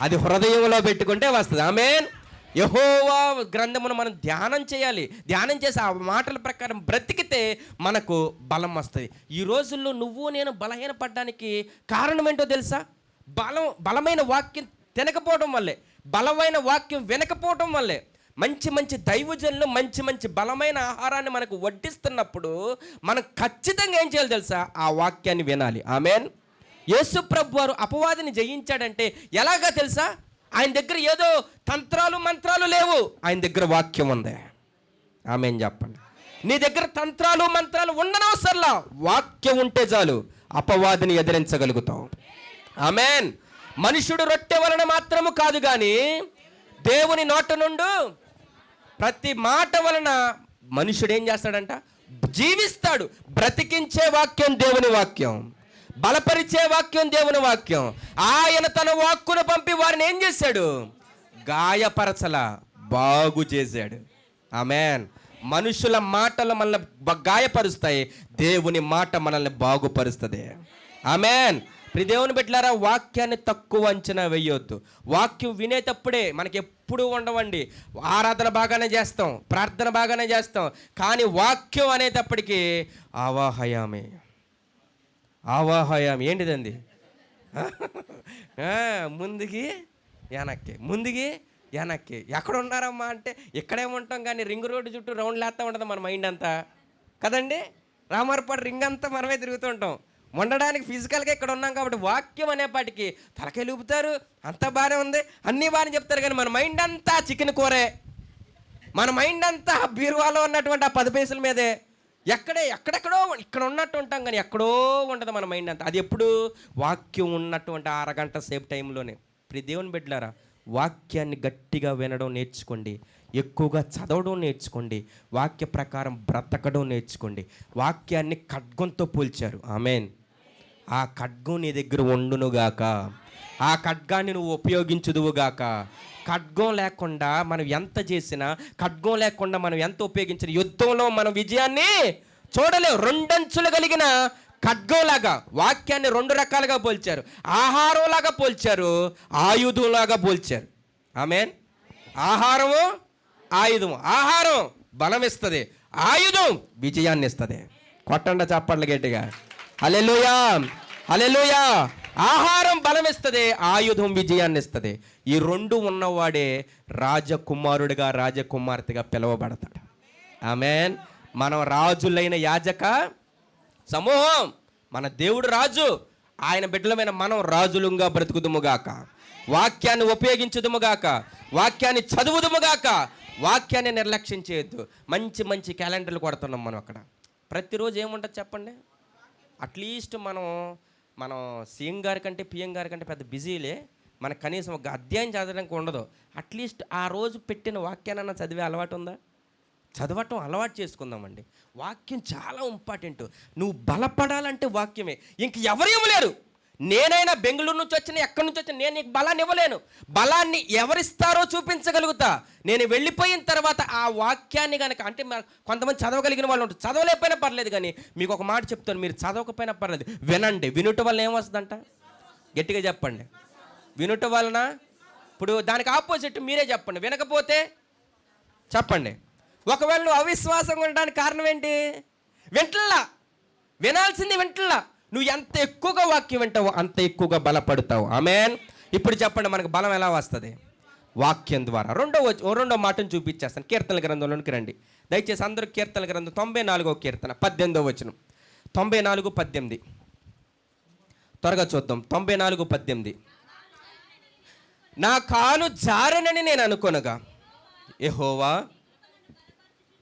అది హృదయంలో పెట్టుకుంటే వస్తుంది. ఆమేన్. యెహోవా గ్రంథమును మనం ధ్యానం చేయాలి. ధ్యానం చేసి ఆ మాటల ప్రకారం బ్రతికితే మనకు బలం వస్తుంది. ఈ రోజుల్లో నువ్వు నేను బలహీనపడడానికి కారణం ఏంటో తెలుసా? బలమైన వాక్యం తినకపోవడం వల్లే, బలమైన వాక్యం వినకపోవడం వల్లే. మంచి మంచి దైవజనులు మంచి మంచి బలమైన ఆహారాన్ని మనకు వడ్డిస్తున్నప్పుడు మనం ఖచ్చితంగా ఏం చేయాలి తెలుసా? ఆ వాక్యాన్ని వినాలి. ఆమేన్. యేసు ప్రభు వారు అపవాదిని జయించాడంటే ఎలాగా తెలుసా? ఆయన దగ్గర ఏదో తంత్రాలు మంత్రాలు లేవు, ఆయన దగ్గర వాక్యం ఉంది. ఆమేన్ చెప్పండి. నీ దగ్గర తంత్రాలు మంత్రాలు ఉండనవసరంలా, వాక్యం ఉంటే చాలు అపవాదిని ఎదిరించగలుగుతావు. ఆమేన్. మనుషుడు రొట్టె వలన మాత్రము కాదు కానీ దేవుని నోట నుండి ప్రతి మాట వలన మనుషుడు ఏం చేస్తాడంట? జీవిస్తాడు. బ్రతికించే వాక్యం దేవుని వాక్యం, బలపరిచే వాక్యం దేవుని వాక్యం. ఆయన తన వాక్కును పంపి వారిని ఏం చేశాడు? గాయపరచల, బాగు చేశాడు. ఆమేన్. మనుషుల మాటలు మనల్ని గాయపరుస్తాయి, దేవుని మాట మనల్ని బాగుపరుస్తుంది. ఆమేన్. దేవుని బిడ్డలారా, వాక్యాన్ని తక్కువ అంచనా వేయొద్దు. వాక్యం వినేటప్పుడే మనకి ఎప్పుడూ ఉండవండి. ఆరాధన బాగానే చేస్తాం, ప్రార్థన బాగానే చేస్తాం, కానీ వాక్యం అనేటప్పటికీ ఆవాహయామి, ఆవాహయామి ఏంటిదండి? ముందుకి వెనక్కి, ముందుకి వెనక్కి. ఎక్కడ ఉన్నారమ్మా అంటే ఇక్కడేముంటాం, కానీ రింగ్ రోడ్డు చుట్టూ రౌండ్లు వేస్తూ ఉంటుంది మన మైండ్ అంతా కదండి. రామారపాడు రింగ్ అంతా మనమే తిరుగుతుంటాం. ఉండడానికి ఫిజికల్గా ఇక్కడ ఉన్నాం కాబట్టి వాక్యం అనేపాటికి తలకాయ లూపుతారు, అంతా బాగానే ఉంది, అన్నీ బాగానే చెప్తారు, కానీ మన మైండ్ అంతా చికెన్ కూరే, మన మైండ్ అంతా బీరువాలో ఉన్నటువంటి ఆ 10 పైసల మీదే. ఎక్కడెక్కడో ఇక్కడ ఉన్నట్టు ఉంటాం, కానీ ఎక్కడో ఉండదు మన మైండ్ అంతా. అది ఎప్పుడు? వాక్యం ఉన్నటువంటి అరగంట సేపు టైంలోనే. దేవుని బిడ్డలారా, వాక్యాన్ని గట్టిగా వినడం నేర్చుకోండి, ఎక్కువగా చదవడం నేర్చుకోండి, వాక్య ప్రకారం బ్రతకడం నేర్చుకోండి. వాక్యాన్ని ఖడ్గంతో పోల్చారు. ఆమేన్. ఆ ఖడ్గం నీ దగ్గర ఉండునుగాక, ఆ ఖడ్గాన్ని నువ్వు ఉపయోగించుదువుగాక. ఖడ్గం లేకుండా మనం ఎంత చేసినా, ఖడ్గం లేకుండా మనం ఎంత ఉపయోగించిన యుద్ధంలో మనం విజయాన్ని చూడలేవు. 2 అంచులు కలిగిన ఖడ్గంలాగా వాక్యాన్ని 2 రకాలుగా పోల్చారు. ఆహారంలాగా పోల్చారు, ఆయుధంలాగా పోల్చారు. ఆమేన్. ఆహారము, ఆయుధం. ఆహారం బలం ఇస్తుంది, ఆయుధం విజయాన్ని ఇస్తుంది. కొట్టండి చప్పట్లు గట్టిగా. హల్లెలూయా, హల్లెలూయా. ఆహారం బలం ఇస్తుంది, ఆయుధం విజయాన్ని ఇస్తుంది. ఈ 2 ఉన్నవాడే రాజకుమారుడిగా, రాజకుమార్తెగా పిలువబడతాడు. ఆమేన్. మనం రాజులైన యాజక సమూహం. మన దేవుడు రాజు, ఆయన బిడ్డలమైన మనం రాజులుగా బ్రతుకుదుముగాక, వాక్యాన్ని ఉపయోగించుదుముగాక, వాక్యాన్ని చదువుదుముగాక, వాక్యాన్ని నిర్లక్ష్యం చేయొద్దు. మంచి మంచి క్యాలెండర్లు కొడుతున్నాం మనం అక్కడ. ప్రతిరోజు ఏముంటుంది చెప్పండి? అట్లీస్ట్ మనం సీఎం గారి కంటే పిఎం గారి కంటే పెద్ద బిజీలే, మనకు కనీసం ఒక అధ్యాయం చదవడానికి ఉండదు. అట్లీస్ట్ ఆ రోజు పెట్టిన వాక్యాన్ని చదివే అలవాటు ఉందా? చదవటం అలవాటు చేసుకుందామండి. వాక్యం చాలా ఇంపార్టెంట్. నువ్వు బలపడాలంటే వాక్యమే. ఇంక ఎవరు ఇవ్వలేరు. నేనైనా బెంగళూరు నుంచి వచ్చిన, ఎక్కడి నుంచి వచ్చిన, నేను నీకు బలాన్ని ఇవ్వలేను. బలాన్ని ఎవరిస్తారో చూపించగలుగుతా. నేను వెళ్ళిపోయిన తర్వాత ఆ వాక్యాన్ని కనుక, అంటే కొంతమంది చదవగలిగిన వాళ్ళు ఉంటారు, చదవలేకపోయినా పర్లేదు. కానీ మీకు ఒక మాట చెప్తాను, మీరు చదవకపోయినా పర్లేదు, వినండి. వినుట వల్ల ఏమొస్తుందంట? గట్టిగా చెప్పండి. వినుట వలన, ఇప్పుడు దానికి ఆపోజిట్ మీరే చెప్పండి. వినకపోతే చెప్పండి. ఒకవేళ నువ్వు అవిశ్వాసంగా ఉండడానికి కారణం ఏంటి? వింటల్లా, వినాల్సింది వింటల్లా. నువ్వు ఎంత ఎక్కువగా వాక్యం వింటావో అంత ఎక్కువగా బలపడతావు. ఆమేన్. ఇప్పుడు చెప్పండి, మనకు బలం ఎలా వస్తుంది? వాక్యం ద్వారా. రెండో మాటను చూపించేస్తాను. కీర్తనల గ్రంథంలోనికి రండి దయచేసి అందరూ. కీర్తనల గ్రంథం 94వ కీర్తన 18వ వచనం. 94:18 త్వరగా చూద్దాం. 94:18. నా కాలు జారనని నేను అనుకొనగా, యెహోవా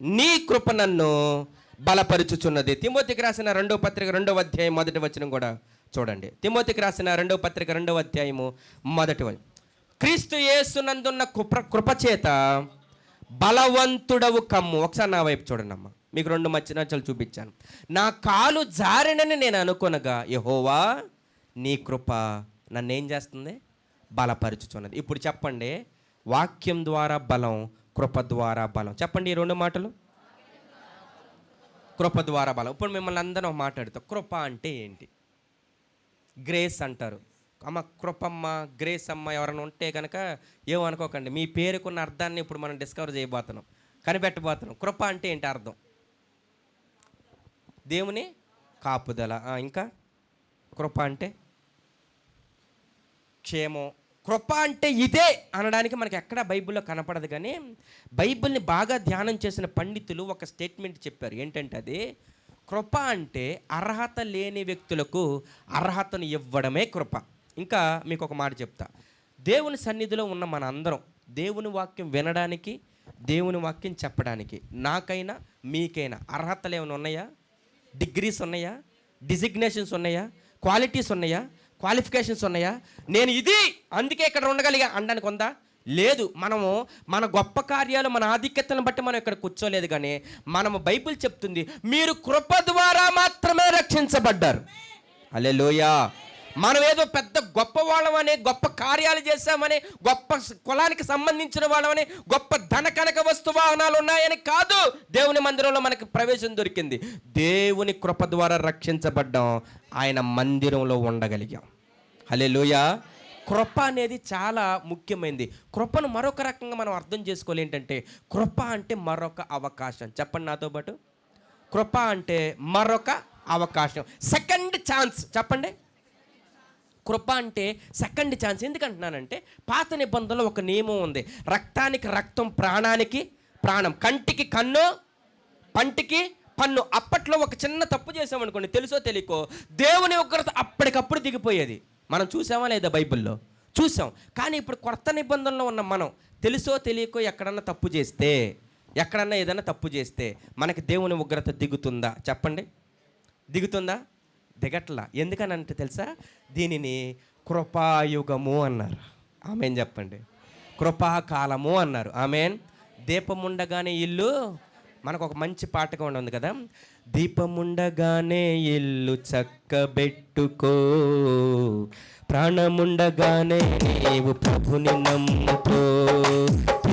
నీ కృప నన్ను బలపరుచుచున్నది. తిమోతికి రాసిన 2వ పత్రిక 2వ అధ్యాయం 1వ వచనం కూడా చూడండి. తిమోతికి రాసిన 2వ పత్రిక 2వ అధ్యాయము 1వ వచనం. క్రీస్తు యేసునందున్న కృపచేత బలవంతుడవు కమ్ము. ఒకసారి నా వైపు చూడండి అమ్మ, మీకు 2 మచ్చినచ్చలు చూపించాను. నా కాలు జారినని నేను అనుకొనగా, యెహోవా నీ కృప నన్ను ఏం చేస్తుంది? బలపరుచుచున్నది. ఇప్పుడు చెప్పండి, వాక్యం ద్వారా బలం, కృప ద్వారా బలం. చెప్పండి ఈ 2 మాటలు. కృప ద్వారా బలం. ఇప్పుడు మిమ్మల్ని అందరం మాట్లాడుతాం, కృప అంటే ఏంటి? గ్రేస్ అంటారు. అమ్మ కృపమ్మ, గ్రేస్ అమ్మ ఎవరైనా ఉంటే కనుక ఏమనుకోకండి, మీ పేరుకున్న అర్థాన్ని ఇప్పుడు మనం డిస్కవర్ చేయబోతున్నాం, కనిపెట్టబోతున్నాం. కృప అంటే ఏంటి అర్థం? దేవుని కాపుదల. ఇంకా కృప అంటే క్షేమం. కృప అంటే ఇదే అనడానికి మనకి ఎక్కడ బైబిల్లో కనపడదు. కానీ బైబిల్ని బాగా ధ్యానం చేసిన పండితులు ఒక స్టేట్మెంట్ చెప్పారు. ఏంటంటే అది, కృప అంటే అర్హత లేని వ్యక్తులకు అర్హతను ఇవ్వడమే కృప. ఇంకా మీకు ఒక మాట చెప్తా. దేవుని సన్నిధిలో ఉన్న మన అందరం దేవుని వాక్యం వినడానికి, దేవుని వాక్యం చెప్పడానికి, నాకైనా మీకైనా అర్హతలు ఏమైనా ఉన్నాయా? డిగ్రీస్ ఉన్నాయా? డిజిగ్నేషన్స్ ఉన్నాయా? క్వాలిటీస్ ఉన్నాయా? క్వాలిఫికేషన్స్ ఉన్నాయా? నేను ఇది అందుకే ఇక్కడ ఉండగలిగా అనడానికి ఉందా? లేదు. మనము మన గొప్ప కార్యాలు, మన ఆధిక్యతను బట్టి మనం ఇక్కడ కూర్చోలేదు. కానీ మనము బైబిల్ చెప్తుంది, మీరు కృప ద్వారా మాత్రమే రక్షించబడ్డారు. హల్లెలూయా. మనం ఏదో పెద్ద గొప్ప వాళ్ళమని, గొప్ప కార్యాలు చేశామని, గొప్ప కులానికి సంబంధించిన వాళ్ళమని, గొప్ప ధన కనక వస్తు వాహనాలు ఉన్నాయని కాదు దేవుని మందిరంలో మనకు ప్రవేశం దొరికింది. దేవుని కృప ద్వారా రక్షించబడ్డాం, ఆయన మందిరంలో ఉండగలిగాం. హల్లెలూయా. కృప అనేది చాలా ముఖ్యమైనది. కృపను మరొక రకంగా మనం అర్థం చేసుకోవాలి. ఏంటంటే కృప అంటే మరొక అవకాశం. చెప్పండి నాతో పాటు. కృప అంటే మరొక అవకాశం, సెకండ్ ఛాన్స్. చెప్పండి. కృప అంటే సెకండ్ ఛాన్స్. ఎందుకంటున్నానంటే పాత నిబంధనలో ఒక నియమం ఉంది. రక్తానికి రక్తం, ప్రాణానికి ప్రాణం, కంటికి కన్ను, పంటికి పన్ను. అప్పట్లో ఒక చిన్న తప్పు చేసామనుకోండి, తెలుసో తెలియకో దేవుని ఉగ్రత అప్పటికప్పుడు దిగిపోయేది. మనం చూసామా లేదా? బైబిల్లో చూసాం. కానీ ఇప్పుడు కొత్త నిబంధనలో ఉన్న మనం తెలుసో తెలియకో ఎక్కడన్నా తప్పు చేస్తే, ఎక్కడన్నా ఏదైనా తప్పు చేస్తే మనకి దేవుని ఉగ్రత దిగుతుందా? చెప్పండి. దిగుతుందా? దిగట్లా. ఎందుకనంటే తెలుసా, దీనిని కృపాయుగము అన్నారు. ఆమెన్ చెప్పండి. కృపాకాలము అన్నారు. ఆమెన్. దీపముండగానే ఇల్లు, మనకు ఒక మంచి పాటగా ఉంది కదా, దీపముండగానే ఇల్లు చక్కబెట్టుకో, ప్రాణముండగానే నీవు ప్రభుని నమ్ముకో,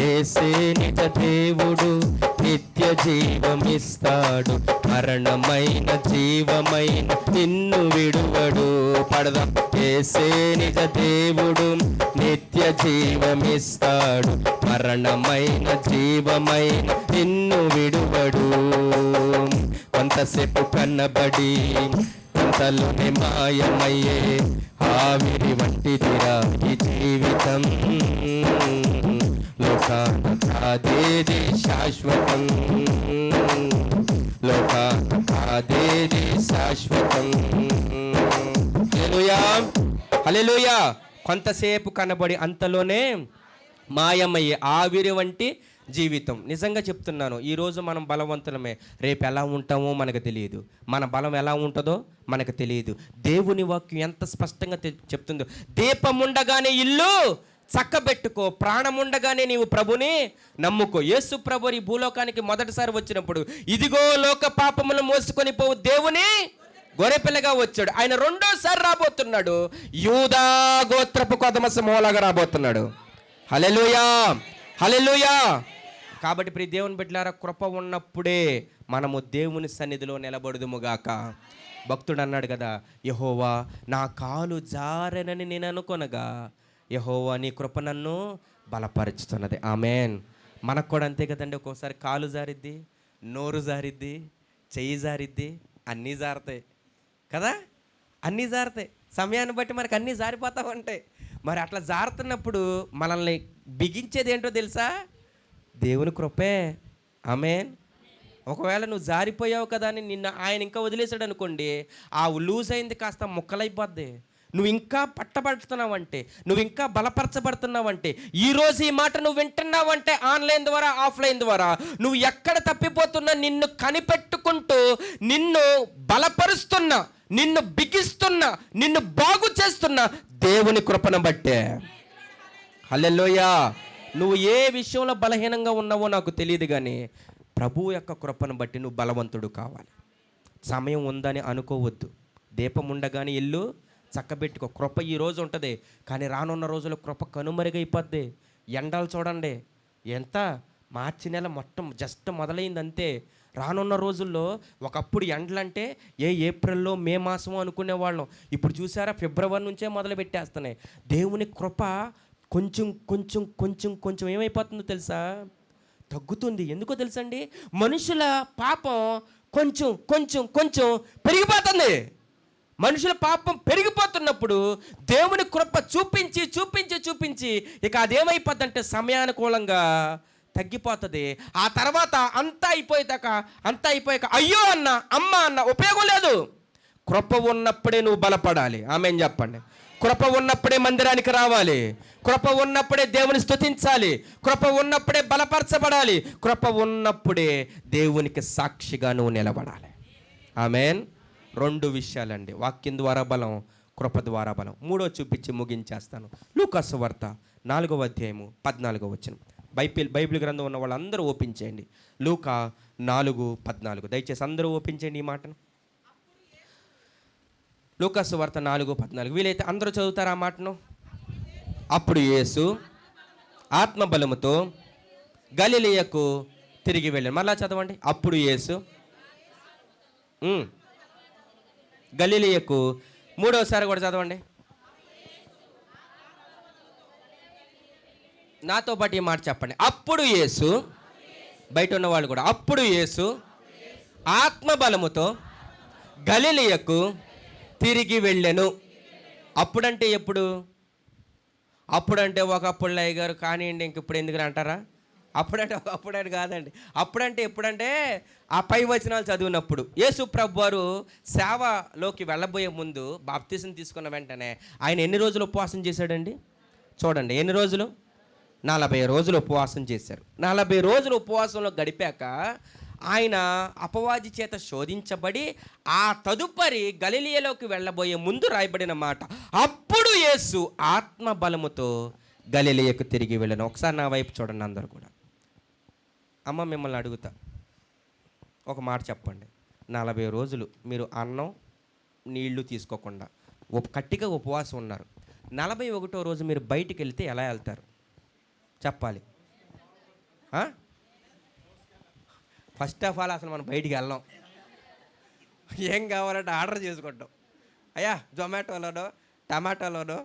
యేసే నిజ దేవుడు నిత్య జీవమిస్తాడు, మరణమైన జీవమైన నిన్ను విడువడు. పడదాం. యేసే నిజ దేవుడు నిత్య జీవమిస్తాడు, మరణమైన జీవమైన నిన్ను విడువడు. కొంతసేపు కన్నబడి కొంతలోనే మాయమయ్యే ఆవిరి వంటిదిరా ఈ జీవితం, లోక లోకాదేది శాశ్వతం, లోకాదేది శాశ్వతం. హల్లెలూయా, హల్లెలూయా. కొంతసేపు కనబడి అంతలోనే మాయమయ్యే ఆవిరి వంటి జీవితం. నిజంగా చెప్తున్నాను, ఈరోజు మనం బలవంతులమే, రేపు ఎలా ఉంటామో మనకు తెలియదు, మన బలం ఎలా ఉంటుందో మనకు తెలియదు. దేవుని వాక్యం ఎంత స్పష్టంగా చెప్తుందో, దీపం ఉండగానే ఇల్లు చక్కబెట్టుకో, ప్రాణం ఉండగానే నీవు ప్రభుని నమ్ముకో. యేసు ప్రభు ఈ భూలోకానికి మొదటిసారి వచ్చినప్పుడు, ఇదిగో లోక పాపములు మోసుకొని పోవు దేవుని గొర్రెపిల్లగా వచ్చాడు. ఆయన రెండోసారి రాబోతున్నాడు, యూదా గోత్రపు కొదమ సమూహలాగా రాబోతున్నాడు. హల్లెలూయా, హల్లెలూయా. కాబట్టి ప్రియ దేవుని బిడ్డలారా, కృప ఉన్నప్పుడే మనము దేవుని సన్నిధిలో నిలబడుదుముగాక. భక్తుడు అన్నాడు కదా, యెహోవా నా కాలు జారెనని నేను అనుకొనగా యెహోవా నీ కృప నన్ను బలపరుచుతున్నది. ఆమేన్. మనకు కూడా అంతే కదండి, ఒక్కోసారి కాలు జారిద్ది, నోరు జారిద్ది, చెయ్యి జారిద్ది, అన్నీ జారుతాయి కదా, అన్నీ జారుతాయి. సమయాన్ని బట్టి మనకు అన్నీ జారిపోతూ ఉంటాయి. మరి అట్లా జారుతున్నప్పుడు మనల్ని బిగించేది ఏంటో తెలుసా? దేవుని కృపే. ఆమేన్. ఒకవేళ నువ్వు జారిపోయావు కదా అని నిన్న ఆయన ఇంకా వదిలేశాడు అనుకోండి, ఆ లూజ్ అయింది కాస్త ముక్కలైపోద్ది. నువ్వు ఇంకా పట్టబడుతున్నావంటే, నువ్వు ఇంకా బలపరచబడుతున్నావంటే, ఈరోజు ఈ మాట నువ్వు వింటున్నావంటే, ఆన్లైన్ ద్వారా ఆఫ్లైన్ ద్వారా నువ్వు ఎక్కడ తప్పిపోతున్నా నిన్ను కనిపెట్టుకుంటూ నిన్ను బలపరుస్తున్నా, నిన్ను బిగిస్తున్నా, నిన్ను బాగు చేస్తున్నా దేవుని కృపను బట్టే. హల్లెలూయా. నువ్వు ఏ విషయంలో బలహీనంగా ఉన్నావో నాకు తెలియదు, కానీ ప్రభువు యొక్క కృపను బట్టి నువ్వు బలవంతుడు కావాలి. సమయం ఉందని అనుకోవద్దు. దీపం ఉండగానే ఇల్లు చక్కబెట్టుకో. కృప ఈ రోజు ఉంటుంది, కానీ రానున్న రోజుల్లో కృప కనుమరుగైపోద్ది. ఎండలు చూడండి, ఎంత మార్చి నెల జస్ట్ మొదలైంది అంతే. రానున్న రోజుల్లో ఒకప్పుడు ఎండలంటే ఏప్రిల్లో మే మాసం అనుకునేవాళ్ళం. ఇప్పుడు చూసారా, ఫిబ్రవరి నుంచే మొదలు పెట్టేస్తున్నాయి. దేవుని కృప కొంచెం కొంచెం కొంచెం కొంచెం ఏమైపోతుందో తెలుసా? తగ్గుతుంది. ఎందుకో తెలుసండి, మనుషుల పాపం కొంచెం కొంచెం కొంచెం పెరిగిపోతుంది. మనుషుల పాపం పెరిగిపోతున్నప్పుడు దేవుని కృప చూపించి చూపించి చూపించి ఇక అదేమైపోద్దంటే సమయానుకూలంగా తగ్గిపోతుంది. ఆ తర్వాత అంతా అయిపోయాక అయ్యో అన్న అమ్మ అన్న ఉపయోగం లేదు. కృప ఉన్నప్పుడే నువ్వు బలపడాలి. ఆమేన్ చెప్పండి. కృప ఉన్నప్పుడే మందిరానికి రావాలి. కృప ఉన్నప్పుడే దేవుని స్తుతించాలి. కృప ఉన్నప్పుడే బలపరచబడాలి. కృప ఉన్నప్పుడే దేవునికి సాక్షిగా నువ్వు నిలబడాలి. ఆమేన్. 2 విషయాలండి, వాక్యం ద్వారా బలం, కృప ద్వారా బలం. 3వ చూపించి ముగించేస్తాను. లూకా సువార్త 4వ అధ్యాయము 14వ వచనం. బైబిల్ గ్రంథం ఉన్న వాళ్ళందరూ ఓపెన్ చేయండి. లూకా 4:14. దయచేసి అందరూ ఓపెన్ చేయండి ఈ మాటను. లూకా సువార్త 4:14. వీలైతే అందరూ చదువుతారు ఆ మాటను. అప్పుడు యేసు ఆత్మబలముతో గలిలయకు తిరిగి వెళ్ళాడు. మళ్ళా చదవండి. అప్పుడు యేసు గలిలయకు, మూడోసారి కూడా చదవండి. నాతో పాటు ఈ మాట చెప్పండి. అప్పుడు యేసు, బయట ఉన్న వాళ్ళు కూడా, అప్పుడు యేసు ఆత్మబలముతో గలిలయకు తిరిగి వెళ్ళెను. అప్పుడంటే ఎప్పుడు? అప్పుడంటే ఒకప్పుడు అయ్య గారు కానివ్వండి, ఇంక ఇప్పుడు ఎందుకు అంటారా? అప్పుడంటే ఒకప్పుడని కాదండి. అప్పుడంటే ఎప్పుడంటే ఆ పై వచనాలు చదివినప్పుడు. యేసు ప్రభు వారు సేవలోకి వెళ్ళబోయే ముందు బాప్తిసం తీసుకున్న వెంటనే ఆయన ఎన్ని రోజులు ఉపవాసం చేశాడండి? చూడండి, ఎన్ని రోజులు? 40 రోజులు ఉపవాసం చేశారు. 40 రోజులు ఉపవాసంలో గడిపాక ఆయన అపవాది చేత శోధించబడి ఆ తదుపరి గలిలయలోకి వెళ్ళబోయే ముందు రాయబడిన మాట, అప్పుడు యేసు ఆత్మబలముతో గలిలయకు తిరిగి వెళ్ళను. ఒకసారి నా వైపు చూడండి అందరూ కూడా. అమ్మ, మిమ్మల్ని అడుగుతా, ఒక మాట చెప్పండి. 40 రోజులు మీరు అన్నం నీళ్లు తీసుకోకుండా గట్టిగా ఉపవాసం ఉన్నారు. 41వ రోజు మీరు బయటికి వెళ్తే ఎలా వెళ్తారు చెప్పాలి? ఫస్ట్ ఆఫ్ ఆల్ అసలు మనం బయటికి వెళ్ళాం. ఏం కావాలంటే ఆర్డర్ చేసుకుంటాం. అయ్యా జొమాటోలోనో, టమాటోలోనో,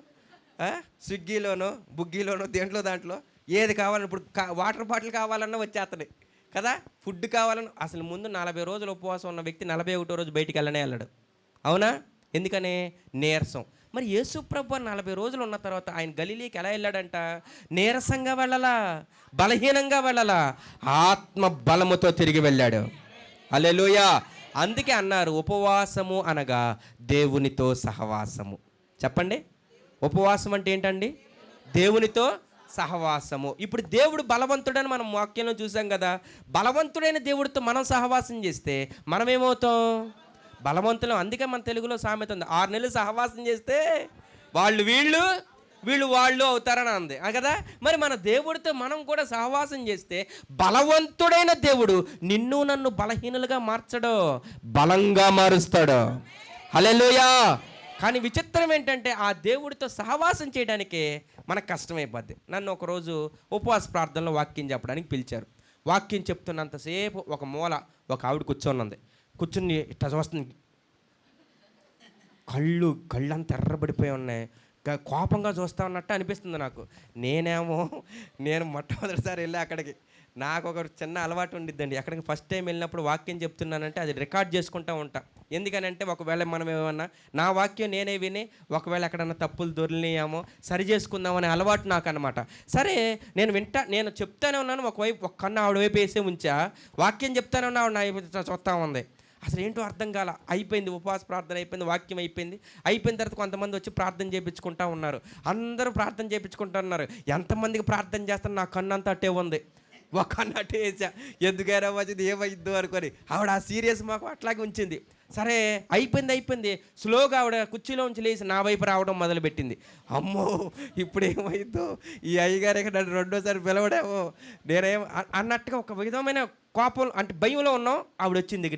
స్విగ్గీలోనో, బుగ్గీలోనో, దాంట్లో ఏది కావాలని, ఇప్పుడు వాటర్ బాటిల్ కావాలన్నా వచ్చేస్తున్నాయి కదా, ఫుడ్ కావాలన్నా. అసలు ముందు 40 రోజులు ఉపవాసం ఉన్న వ్యక్తి 41వ రోజు బయటికి వెళ్ళనే వెళ్ళాడు. అవునా? ఎందుకని? నీరసం. మరి యేసు ప్రభు 40 రోజులు ఉన్న తర్వాత ఆయన గలిలీకి ఎలా వెళ్ళాడంట? నీరసంగా వెళ్ళలా, బలహీనంగా వెళ్ళలా, ఆత్మ బలముతో తిరిగి వెళ్ళాడు. హల్లెలూయా. అందుకే అన్నారు ఉపవాసము అనగా దేవునితో సహవాసము. చెప్పండి, ఉపవాసం అంటే ఏంటండి? దేవునితో సహవాసము. ఇప్పుడు దేవుడు బలవంతుడని మనం వాక్యంలో చూసాం కదా. బలవంతుడైన దేవుడితో మనం సహవాసం చేస్తే మనం ఏమవుతాం? బలవంతులం. అందుకే మన తెలుగులో సామెత ఉంది, 6 నెలలు సహవాసం చేస్తే వాళ్ళు వీళ్ళు, వీళ్ళు వాళ్ళు అవుతారని అంది కదా. మరి మన దేవుడితో మనం కూడా సహవాసం చేస్తే బలవంతుడైన దేవుడు నిన్ను నన్ను బలహీనులుగా మార్చడు, బలంగా మారుస్తాడు. హల్లెలూయా. కానీ విచిత్రం ఏంటంటే ఆ దేవుడితో సహవాసం చేయడానికే మనకు కష్టమైపోద్ది. నన్ను ఒకరోజు ఉపవాస ప్రార్థనలో వాక్యం చెప్పడానికి పిలిచారు. వాక్యం చెప్తున్నంతసేపు ఒక మూల ఒక ఆవిడ కూర్చొని కూర్చుని ఇట్లా చూస్తుంది, కళ్ళంతా ఎర్రబడిపోయి ఉన్నాయి, కోపంగా చూస్తా ఉన్నట్టు అనిపిస్తుంది నాకు. నేను మొట్టమొదటిసారి వెళ్ళి అక్కడికి, నాకు ఒక చిన్న అలవాటు ఉండిద్దండి. అక్కడికి ఫస్ట్ టైం వెళ్ళినప్పుడు వాక్యం చెప్తున్నానంటే అది రికార్డ్ చేసుకుంటూ ఉంటా. ఎందుకనంటే ఒకవేళ మనం ఏమన్నా నా వాక్యం నేనే విని ఒకవేళ ఎక్కడన్నా తప్పులు దొరికినాయేమో సరి చేసుకుందామనే అలవాటు నాకు అనమాట. సరే నేను చెప్తానే ఉన్నాను, ఒక కన్ను ఆవిడ వైపు వేసే ఉంచా, వాక్యం చెప్తానే ఉన్నా ఆవిడ నా వైపు చూస్తూ ఉంది. అసలు ఏంటో అర్థం కాల. అయిపోయింది, ఉపవాస ప్రార్థన అయిపోయింది, వాక్యం అయిపోయిన తర్వాత కొంతమంది వచ్చి ప్రార్థన చేయించుకుంటా ఉన్నారు. అందరూ ప్రార్థన చేయించుకుంటా ఉన్నారు. ఎంతమందికి ప్రార్థన చేస్తాను, నా కన్ను అంతా అట్టే ఉంది. ఒక కన్ను అట్టే వేసా, ఎందుకైనా వచ్చింది ఏమైద్దు అనుకొని. ఆవిడ ఆ సీరియస్ మాకు అట్లాగే ఉంచింది. సరే అయిపోయింది. స్లోగా ఆవిడ కుర్చీలోంచి లేచి నా వైపు రావడం మొదలుపెట్టింది. అమ్మో ఇప్పుడు ఏమైద్దో, ఈ అయ్యగారు ఇక్కడ రెండోసారి పిలవడేమో నేనేం అన్నట్టుగా ఒక విధమైన కోపం అంటే భయంలో ఉన్నాం. ఆవిడ వచ్చింది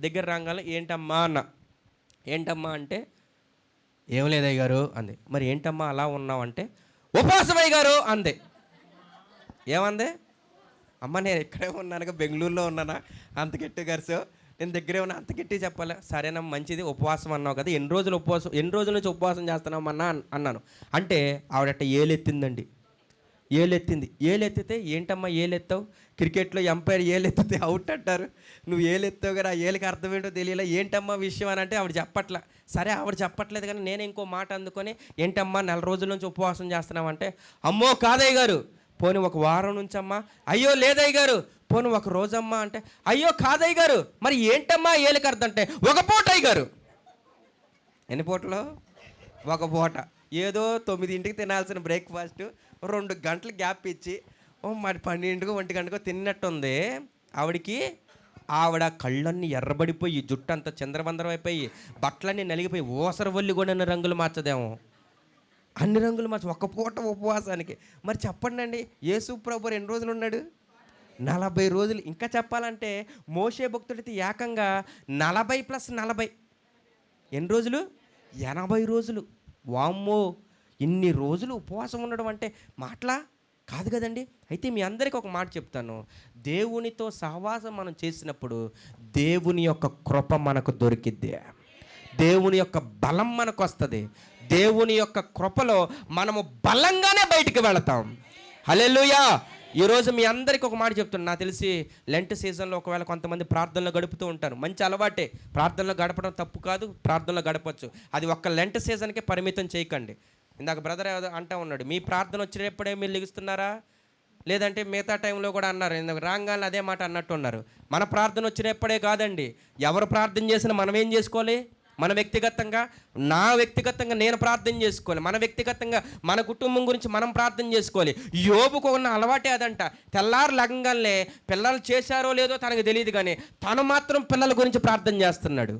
దగ్గర రాగానే ఏంటమ్మా అంటే ఏం లేదు అయ్యగారు అంది. మరి ఏంటమ్మా అలా ఉన్నావు అంటే ఉపవాసం అయ్యగారు అంది. ఏమంది? అమ్మ నేను ఇక్కడే ఉన్నానుగా, బెంగళూరులో ఉన్నానా, అంత గట్టి గరుసు నేను దగ్గరే ఉన్నా, అంత గట్టి చెప్పాలి. సరేనా మంచిది, ఉపవాసం అన్నావు కదా, ఎన్ని రోజుల నుంచి ఉపవాసం చేస్తున్నామన్నా అన్నాను. అంటే ఆవిడట ఏలెత్తిందండి. ఏలెత్తితే ఏంటమ్మా ఏలెత్తావు? క్రికెట్లో ఎంపైర్ ఏలెత్తితే అవుట్ అంటారు, నువ్వు ఏలెత్తావు కదా, ఆ ఏలికి అర్థం ఏంటో తెలియలే, ఏంటమ్మా విషయం అని అంటే ఆవిడ చెప్పట్లా. సరే ఆవిడ చెప్పట్లేదు కానీ నేను ఇంకో మాట అందుకొని ఏంటమ్మా 4 రోజుల నుంచి ఉపవాసం చేస్తున్నామంటే, అమ్మో కాదయ్య గారు, పోనీ ఒక వారం నుంచి అమ్మా, అయ్యో లేదయ్య గారు, పోనీ ఒక రోజమ్మా అంటే, అయ్యో కాదయ్య గారు, మరి ఏంటమ్మా ఏలికి అర్థం అంటే, ఒక పూట అయ్య గారు. ఎన్ని పూటలు? ఒక పూట. ఏదో 9ంటికి తినాల్సిన బ్రేక్ఫాస్ట్ 2 గంటలు గ్యాప్ ఇచ్చి మరి 12ంటికో 1 గంటకో తిన్నట్టుంది ఆవిడికి. ఆవిడ కళ్ళన్నీ ఎర్రబడిపోయి, జుట్టు అంతా చంద్రబందరం అయిపోయి, బట్టలన్నీ నలిగిపోయి, ఊసరవల్లి కూడా రంగులు మార్చదేమో, అన్ని రంగులు మార్చి ఒక పూట ఉపవాసానికి. మరి చెప్పండి అండి, యేసు ప్రభు 2 రోజులు ఉన్నాడు, 40 రోజులు. ఇంకా చెప్పాలంటే మోషే భక్తుడికి ఏకంగా 40 + 40 ఎన్ని రోజులు? 80 రోజులు. వామ్మో, ఇన్ని రోజులు ఉపవాసం ఉండడం అంటే మాటలా కాదు కదండి. అయితే మీ అందరికీ ఒక మాట చెప్తాను, దేవునితో సహవాసం మనం చేసినప్పుడు దేవుని యొక్క కృప మనకు దొరికిద్ది, దేవుని యొక్క బలం మనకు వస్తుంది, దేవుని యొక్క కృపలో మనము బలంగానే బయటికి వెళతాం. హల్లెలూయా. ఈరోజు మీ అందరికీ ఒక మాట చెప్తున్నాను. నాకు తెలిసి లెంట్ సీజన్లో ఒకవేళ కొంతమంది ప్రార్థనలో గడుపుతూ ఉంటారు. మంచి అలవాటే, ప్రార్థనలో గడపడం తప్పు కాదు, ప్రార్థనలో గడపచ్చు. అది ఒక్క లెంట్ సీజన్కే పరిమితం చేయకండి. ఇందాక బ్రదర్ అంటా ఉన్నాడు, మీ ప్రార్థన వచ్చినప్పుడే మీరు లెగుస్తున్నారా, లేదంటే మిగతా టైంలో కూడా అన్నారు. ఇందాక రాగానే అదే మాట అన్నట్టు ఉన్నారు. మన ప్రార్థన వచ్చినప్పుడే కాదండి, ఎవరు ప్రార్థన చేసినా మనం ఏం చేసుకోవాలి? మన వ్యక్తిగతంగా నేను ప్రార్థన చేసుకోవాలి, మన వ్యక్తిగతంగా మన కుటుంబం గురించి మనం ప్రార్థన చేసుకోవాలి. యోబుకు ఉన్న అలవాటే అదంట. తెల్లారు లగంగానే పిల్లలు చేశారో లేదో తనకు తెలియదు కానీ తను మాత్రం పిల్లల గురించి ప్రార్థన చేస్తున్నాడు,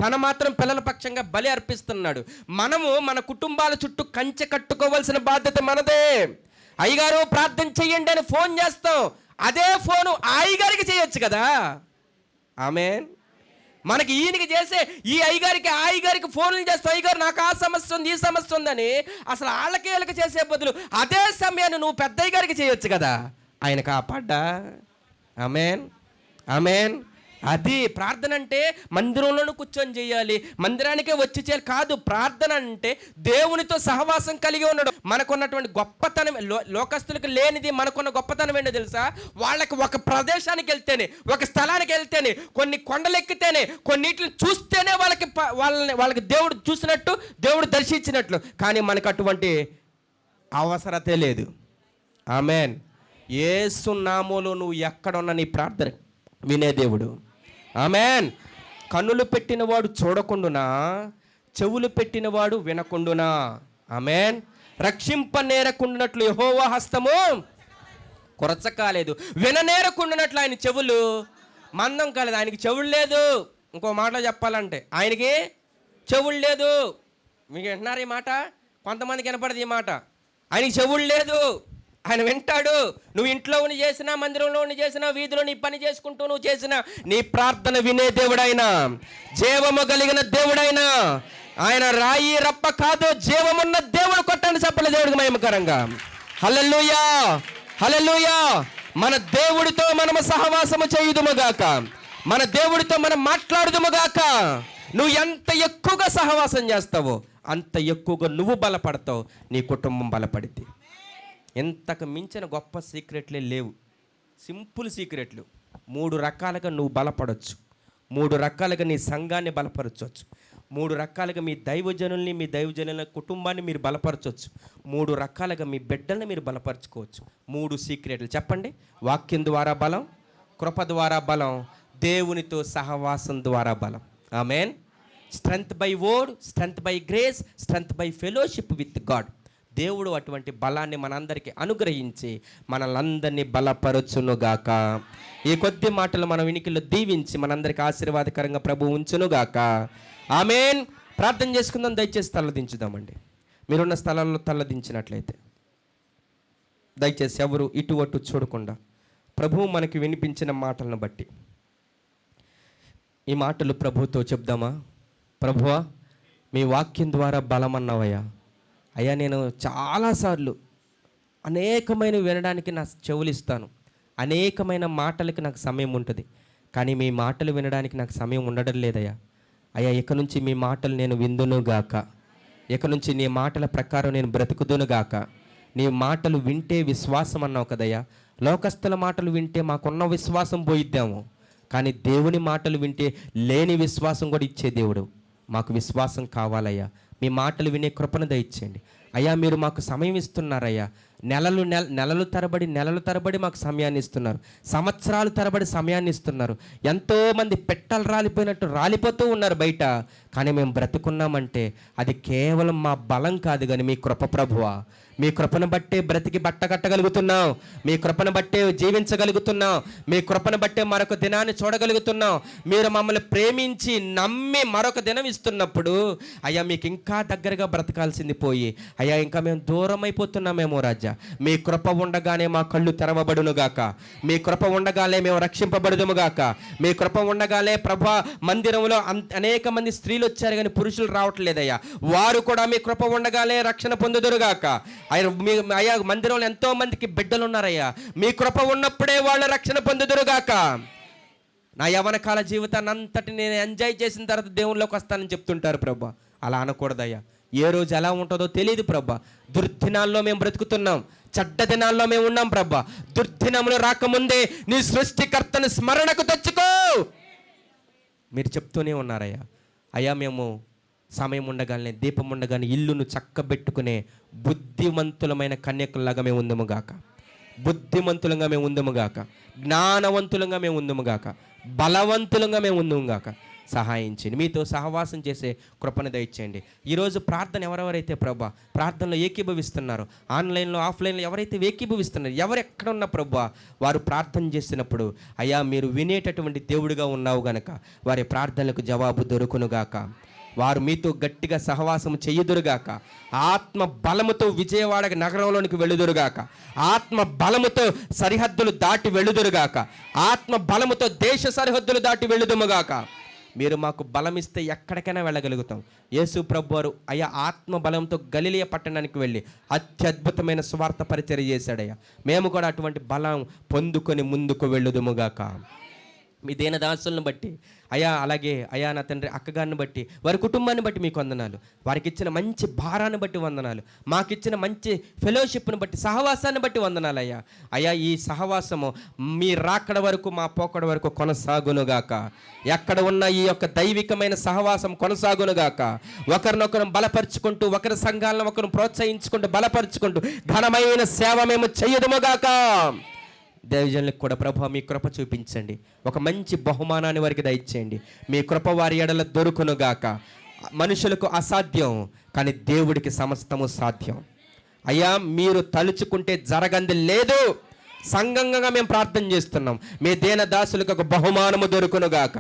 తను మాత్రం పిల్లల పక్షంగా బలి అర్పిస్తున్నాడు. మనము మన కుటుంబాల చుట్టూ కంచె కట్టుకోవాల్సిన బాధ్యత మనదే. అయ్యగారు ప్రార్థన చెయ్యండి అని ఫోన్ చేస్తాం, అదే ఫోను అయ్యగారికి చేయొచ్చు కదా. ఆమేన్. మనకి ఈయనకి చేసే ఈ అయ్యగారికి ఫోన్లు చేస్తాం, అయ్యగారు నాకు ఆ సమస్య ఉంది, ఈ సమస్య ఉందని. అసలు వీళ్ళకి చేసే బదులు అదే సమయాన్ని నువ్వు పెద్ద అయ్యగారికి చేయొచ్చు కదా, ఆయన కాపాడ్డా. ఆమేన్. అది ప్రార్థన అంటే మందిరంలోనూ కూర్చొని చేయాలి, మందిరానికే వచ్చి చేయాలి కాదు. ప్రార్థన అంటే దేవునితో సహవాసం కలిగి ఉండడం. మనకున్నటువంటి గొప్పతనం లోకస్తులకు లేనిది మనకున్న గొప్పతనం ఏంటో తెలుసా? వాళ్ళకి ఒక ప్రదేశానికి వెళ్తేనే, ఒక స్థలానికి వెళ్తేనే, కొన్ని కొండలు ఎక్కితేనే, కొన్నిటిని చూస్తేనే వాళ్ళకి దేవుడు చూసినట్టు, దేవుడు దర్శించినట్లు. కానీ మనకు అటువంటి అవసరతే లేదు. ఆమెన్. యేసు నామములో నువ్వు ఎక్కడున్నా నీ ప్రార్థన వినే దేవుడు. ఆమెన్. కన్నులు పెట్టినవాడు చూడకుండునా, చెవులు పెట్టినవాడు వినకుండునా. ఆమెన్. రక్షింపనేరకుండునట్లు యెహోవా హస్తము కొరచకాలేదు, విననేరకుండునట్లు ఆయన చెవులు మందం కాలేదు. ఆయనకి చెవులు లేదు. ఇంకో మాటలో చెప్పాలంటే ఆయనకి చెవులు లేదు. మీకు వింటున్నారు ఈ మాట? కొంతమందికి వినపడదు ఈ మాట. ఆయనకి చెవులు లేదు, ఆయన వింటాడు. నువ్వు ఇంట్లో ఉండి చేసినా, మందిరంలో ఉండి చేసినా, వీధిలో నీ పని చేసుకుంటూ నువ్వు చేసినా, నీ ప్రార్థన వినే దేవుడైనా, జీవము కలిగిన దేవుడైనా, ఆయన రాయి రప్ప కాదు, జీవమున్న దేవుడు. కొట్టండి చెప్పలే దేవుడికి మహిమకరంగా. హల్లెలూయా, హల్లెలూయా. మన దేవుడితో మనము సహవాసము చేయుదుముగాక, మన దేవుడితో మనం మాట్లాడుదుముగాక. నువ్వు ఎంత ఎక్కువగా సహవాసం చేస్తావో అంత ఎక్కువగా నువ్వు బలపడతావు, నీ కుటుంబం బలపడిద్ది. ఇంతకు మించిన గొప్ప సీక్రెట్లే లేవు. సింపుల్ సీక్రెట్లు. 3 రకాలుగా నువ్వు బలపడవచ్చు, 3 రకాలుగా నీ సంఘాన్ని బలపరచవచ్చు, 3 రకాలుగా మీ దైవజనుల్ని, మీ దైవజనుల కుటుంబాన్ని మీరు బలపరచవచ్చు, 3 రకాలుగా మీ బిడ్డల్ని మీరు బలపరచుకోవచ్చు. 3 సీక్రెట్లు చెప్పండి. వాక్యం ద్వారా బలం, కృప ద్వారా బలం, దేవునితో సహవాసం ద్వారా బలం. Amen. Strength by word, strength by grace, strength by fellowship with God. దేవుడు అటువంటి బలాన్ని మనందరికీ అనుగ్రహించి మనలందరినీ బలపరచునుగాక. ఈ కొద్ది మాటలు మన వినికిలో దీవించి మనందరికీ ఆశీర్వాదకరంగా ప్రభు ఉంచునుగాక. ఆమెన్. ప్రార్థన చేసుకుందాం. దయచేసి తల్లదించుదామండి. మీరున్న స్థలాల్లో తల్లదించినట్లయితే దయచేసి ఎవరు ఇటు అటు చూడకుండా ప్రభువు మనకి వినిపించిన మాటలను బట్టి ఈ మాటలు ప్రభుతో చెప్దామా? ప్రభువా, మీ వాక్యం ద్వారా బలమన్నావయ్యా. అయ్యా, నేను చాలాసార్లు అనేకమైన వినడానికి నా చెవులు ఇస్తాను, అనేకమైన మాటలకి నాకు సమయం ఉంటుంది, కానీ మీ మాటలు వినడానికి నాకు సమయం ఉండడం లేదయ్యా. అయ్యా, ఇక నుంచి మీ మాటలు నేను విందునుగాక, ఇక నుంచి నీ మాటల ప్రకారం నేను బ్రతుకుదునుగాక. నీ మాటలు వింటే విశ్వాసం అన్నావు కదయ్యా. లోకస్తుల మాటలు వింటే మాకున్న విశ్వాసం పోయిద్దాము, కానీ దేవుని మాటలు వింటే లేని విశ్వాసం కూడా ఇచ్చే దేవుడు. మాకు విశ్వాసం కావాలయ్యా. మీ మాటలు వినే కృపను దయచేయండి అయ్యా. మీరు మాకు సమయం ఇస్తున్నారయ్యా. నెలలు తరబడి మాకు సమయాన్ని ఇస్తున్నారు, సంవత్సరాలు తరబడి సమయాన్ని ఇస్తున్నారు. ఎంతోమంది పెట్టలు రాలిపోయినట్టు రాలిపోతూ ఉన్నారు బయట, కానీ మేము బ్రతుకున్నామంటే అది కేవలం మా బలం కాదు, కానీ మీ కృప ప్రభువా. మీ కృపను బట్టే బ్రతికి బట్ట కట్టగలుగుతున్నాం, మీ కృపను బట్టే జీవించగలుగుతున్నాం, మీ కృపను బట్టే మరొక దినాన్ని చూడగలుగుతున్నాం. మీరు మమ్మల్ని ప్రేమించి నమ్మి మరొక దినం ఇస్తున్నప్పుడు అయ్యా, మీకు ఇంకా దగ్గరగా బ్రతకాల్సింది పోయి అయ్యా ఇంకా మేము దూరం అయిపోతున్నామేమో రాజా. మీ కృప ఉండగానే మా కళ్ళు తెరవబడునుగాక, మీ కృప ఉండగానే మేము రక్షింపబడుదుముగాక, మీ కృప ఉండగానే ప్రభా మందిరంలో అనేక మంది స్త్రీలు వచ్చారు కానీ పురుషులు రావట్లేదయ్యా. వారు కూడా మీ కృప ఉండగానే రక్షణ పొందుదురుగాక. అయ్యా, మందిరంలో ఎంతో మందికి బిడ్డలు ఉన్నారయ్యా. మీ కృప ఉన్నప్పుడే వాళ్ళు రక్షణ పొందుదురుగాక. నా యవ్వన కాల జీవితాన్ని అంతటి నేను ఎంజాయ్ చేసిన తర్వాత దేవుళ్ళలోకి వస్తానని చెప్తుంటారు ప్రభా. అలా అనకూడదయ్యా. ఏ రోజు ఎలా ఉంటుందో తెలియదు ప్రభా. దుర్దినాల్లో మేము బ్రతుకుతున్నాం, చెడ్డ దినాల్లో మేము ఉన్నాం ప్రభా. దుర్దినములు రాకముందే నీ సృష్టికర్తను స్మరణకు తెచ్చుకో మీరు చెప్తూనే ఉన్నారయ్యా. అయ్యా, మేము సమయం ఉండగానే, దీపం ఉండగానే ఇల్లును చక్కబెట్టుకునే బుద్ధిమంతులమైన కన్యకుల్లాగా మేము ఉందముగాక, బుద్ధిమంతులంగా మేము ఉందముగాక, జ్ఞానవంతులంగా మేము ఉందముగాక, బలవంతులంగా మేము ఉందముగాక. సహాయించండి. మీతో సహవాసం చేసే కృపను దయచేయండి. ఈరోజు ప్రార్థన ఎవరెవరైతే ప్రభా ప్రార్థనలో ఏకీభవిస్తున్నారో, ఆన్లైన్లో ఆఫ్లైన్లో ఎవరైతే ఏకీభవిస్తున్నారో, ఎవరెక్కడున్న ప్రభా వారు ప్రార్థన చేసినప్పుడు అయ్యా మీరు వినేటటువంటి దేవుడిగా ఉన్నావు గనక వారి ప్రార్థనలకు జవాబు దొరుకునుగాక. వారు మీతో గట్టిగా సహవాసం చెయ్యుదురుగాక. ఆత్మ బలముతో విజయవాడ నగరంలోనికి వెళ్ళుదురుగాక. ఆత్మ బలముతో సరిహద్దులు దాటి వెళ్ళుదురుగాక. ఆత్మ బలముతో దేశ సరిహద్దులు దాటి వెళ్ళుదుముగాక. మీరు మాకు బలమిస్తే ఎక్కడికైనా వెళ్ళగలుగుతాం. యేసు ప్రభు వారు అయ్యా ఆత్మ బలంతో గలిలయ పట్టణానికి వెళ్ళి అత్యద్భుతమైన స్వార్థ పరిచర్య చేశాడయ్యా. మేము కూడా అటువంటి బలం పొందుకొని ముందుకు వెళ్ళుదుముగాక. మీ దీనదాసులను బట్టి అయా, అలాగే అయా నా తండ్రి అక్కగారిని బట్టి, వారి కుటుంబాన్ని బట్టి మీకు వందనాలు. వారికి ఇచ్చిన మంచి భారాన్ని బట్టి వందనాలు. మాకిచ్చిన మంచి ఫెలోషిప్ని బట్టి, సహవాసాన్ని బట్టి వందనాలు అయ్యా. అయ్యా, ఈ సహవాసము మీ రాకడ వరకు, మా పోకడ వరకు కొనసాగునుగాక. ఎక్కడ ఉన్న ఈ యొక్క దైవికమైన సహవాసం కొనసాగునుగాక. ఒకరినొకరు బలపరుచుకుంటూ, ఒకరి సంఘాలను ఒకరు ప్రోత్సహించుకుంటూ, బలపరుచుకుంటూ ఘనమైన సేవ మేము చెయ్యదుముగాక. దైవజనులకు కూడా ప్రభు మీ కృప చూపించండి. ఒక మంచి బహుమానాన్ని వారికి దయచేయండి. మీ కృప వారి ఎడల దొరుకునుగాక. మనుషులకు అసాధ్యం, కానీ దేవుడికి సమస్తము సాధ్యం. అయ్యా, మీరు తలుచుకుంటే జరగంది లేదు. సంఘంగా మేము ప్రార్థన చేస్తున్నాం. మీ దీనదాసులకు ఒక బహుమానము దొరుకునుగాక.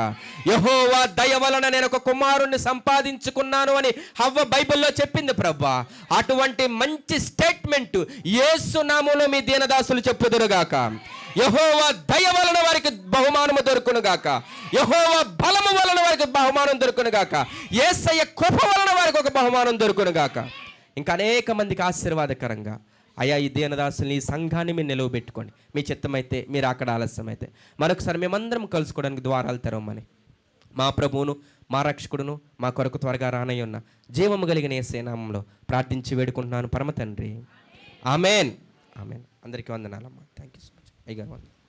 యెహోవా దయ వలన నేను ఒక కుమారుణ్ణి సంపాదించుకున్నాను అని హవ్వ బైబిల్లో చెప్పింది ప్రభా. అటువంటి మంచి స్టేట్మెంట్ యేసు నామములో మీ దీనదాసులు చెప్పుదురుగాక. యెహోవా దయ వలన వారికి బహుమానము దొరుకునుగాక. యెహోవా బలము వలన వారికి బహుమానం దొరుకునుగాక. యేసయ్య కృప వలన వారికి ఒక బహుమానం దొరుకునుగాక. ఇంకా అనేక మందికి ఆశీర్వాదకరంగా అయ్యా, ఈ దీనదాసుని, ఈ సంఘాన్ని మీరు నిలువబెట్టుకోండి. మీ చిత్తమైతే, మీరు అక్కడ ఆలస్యమైతే మరొకసారి మేమందరం కలుసుకోవడానికి ద్వారాలు తెరవమని మా ప్రభువును, మా రక్షకుడును, మా కొరకు త్వరగా రానయ్యున్న జీవము కలిగిన యేసయ్య నామములో ప్రార్థించి వేడుకుంటున్నాను పరమ తండ్రి. ఆమెన్. ఆమెన్. అందరికీ వందనాలమ్మా. Thank you so much. అయ్యగారు వందనాలు.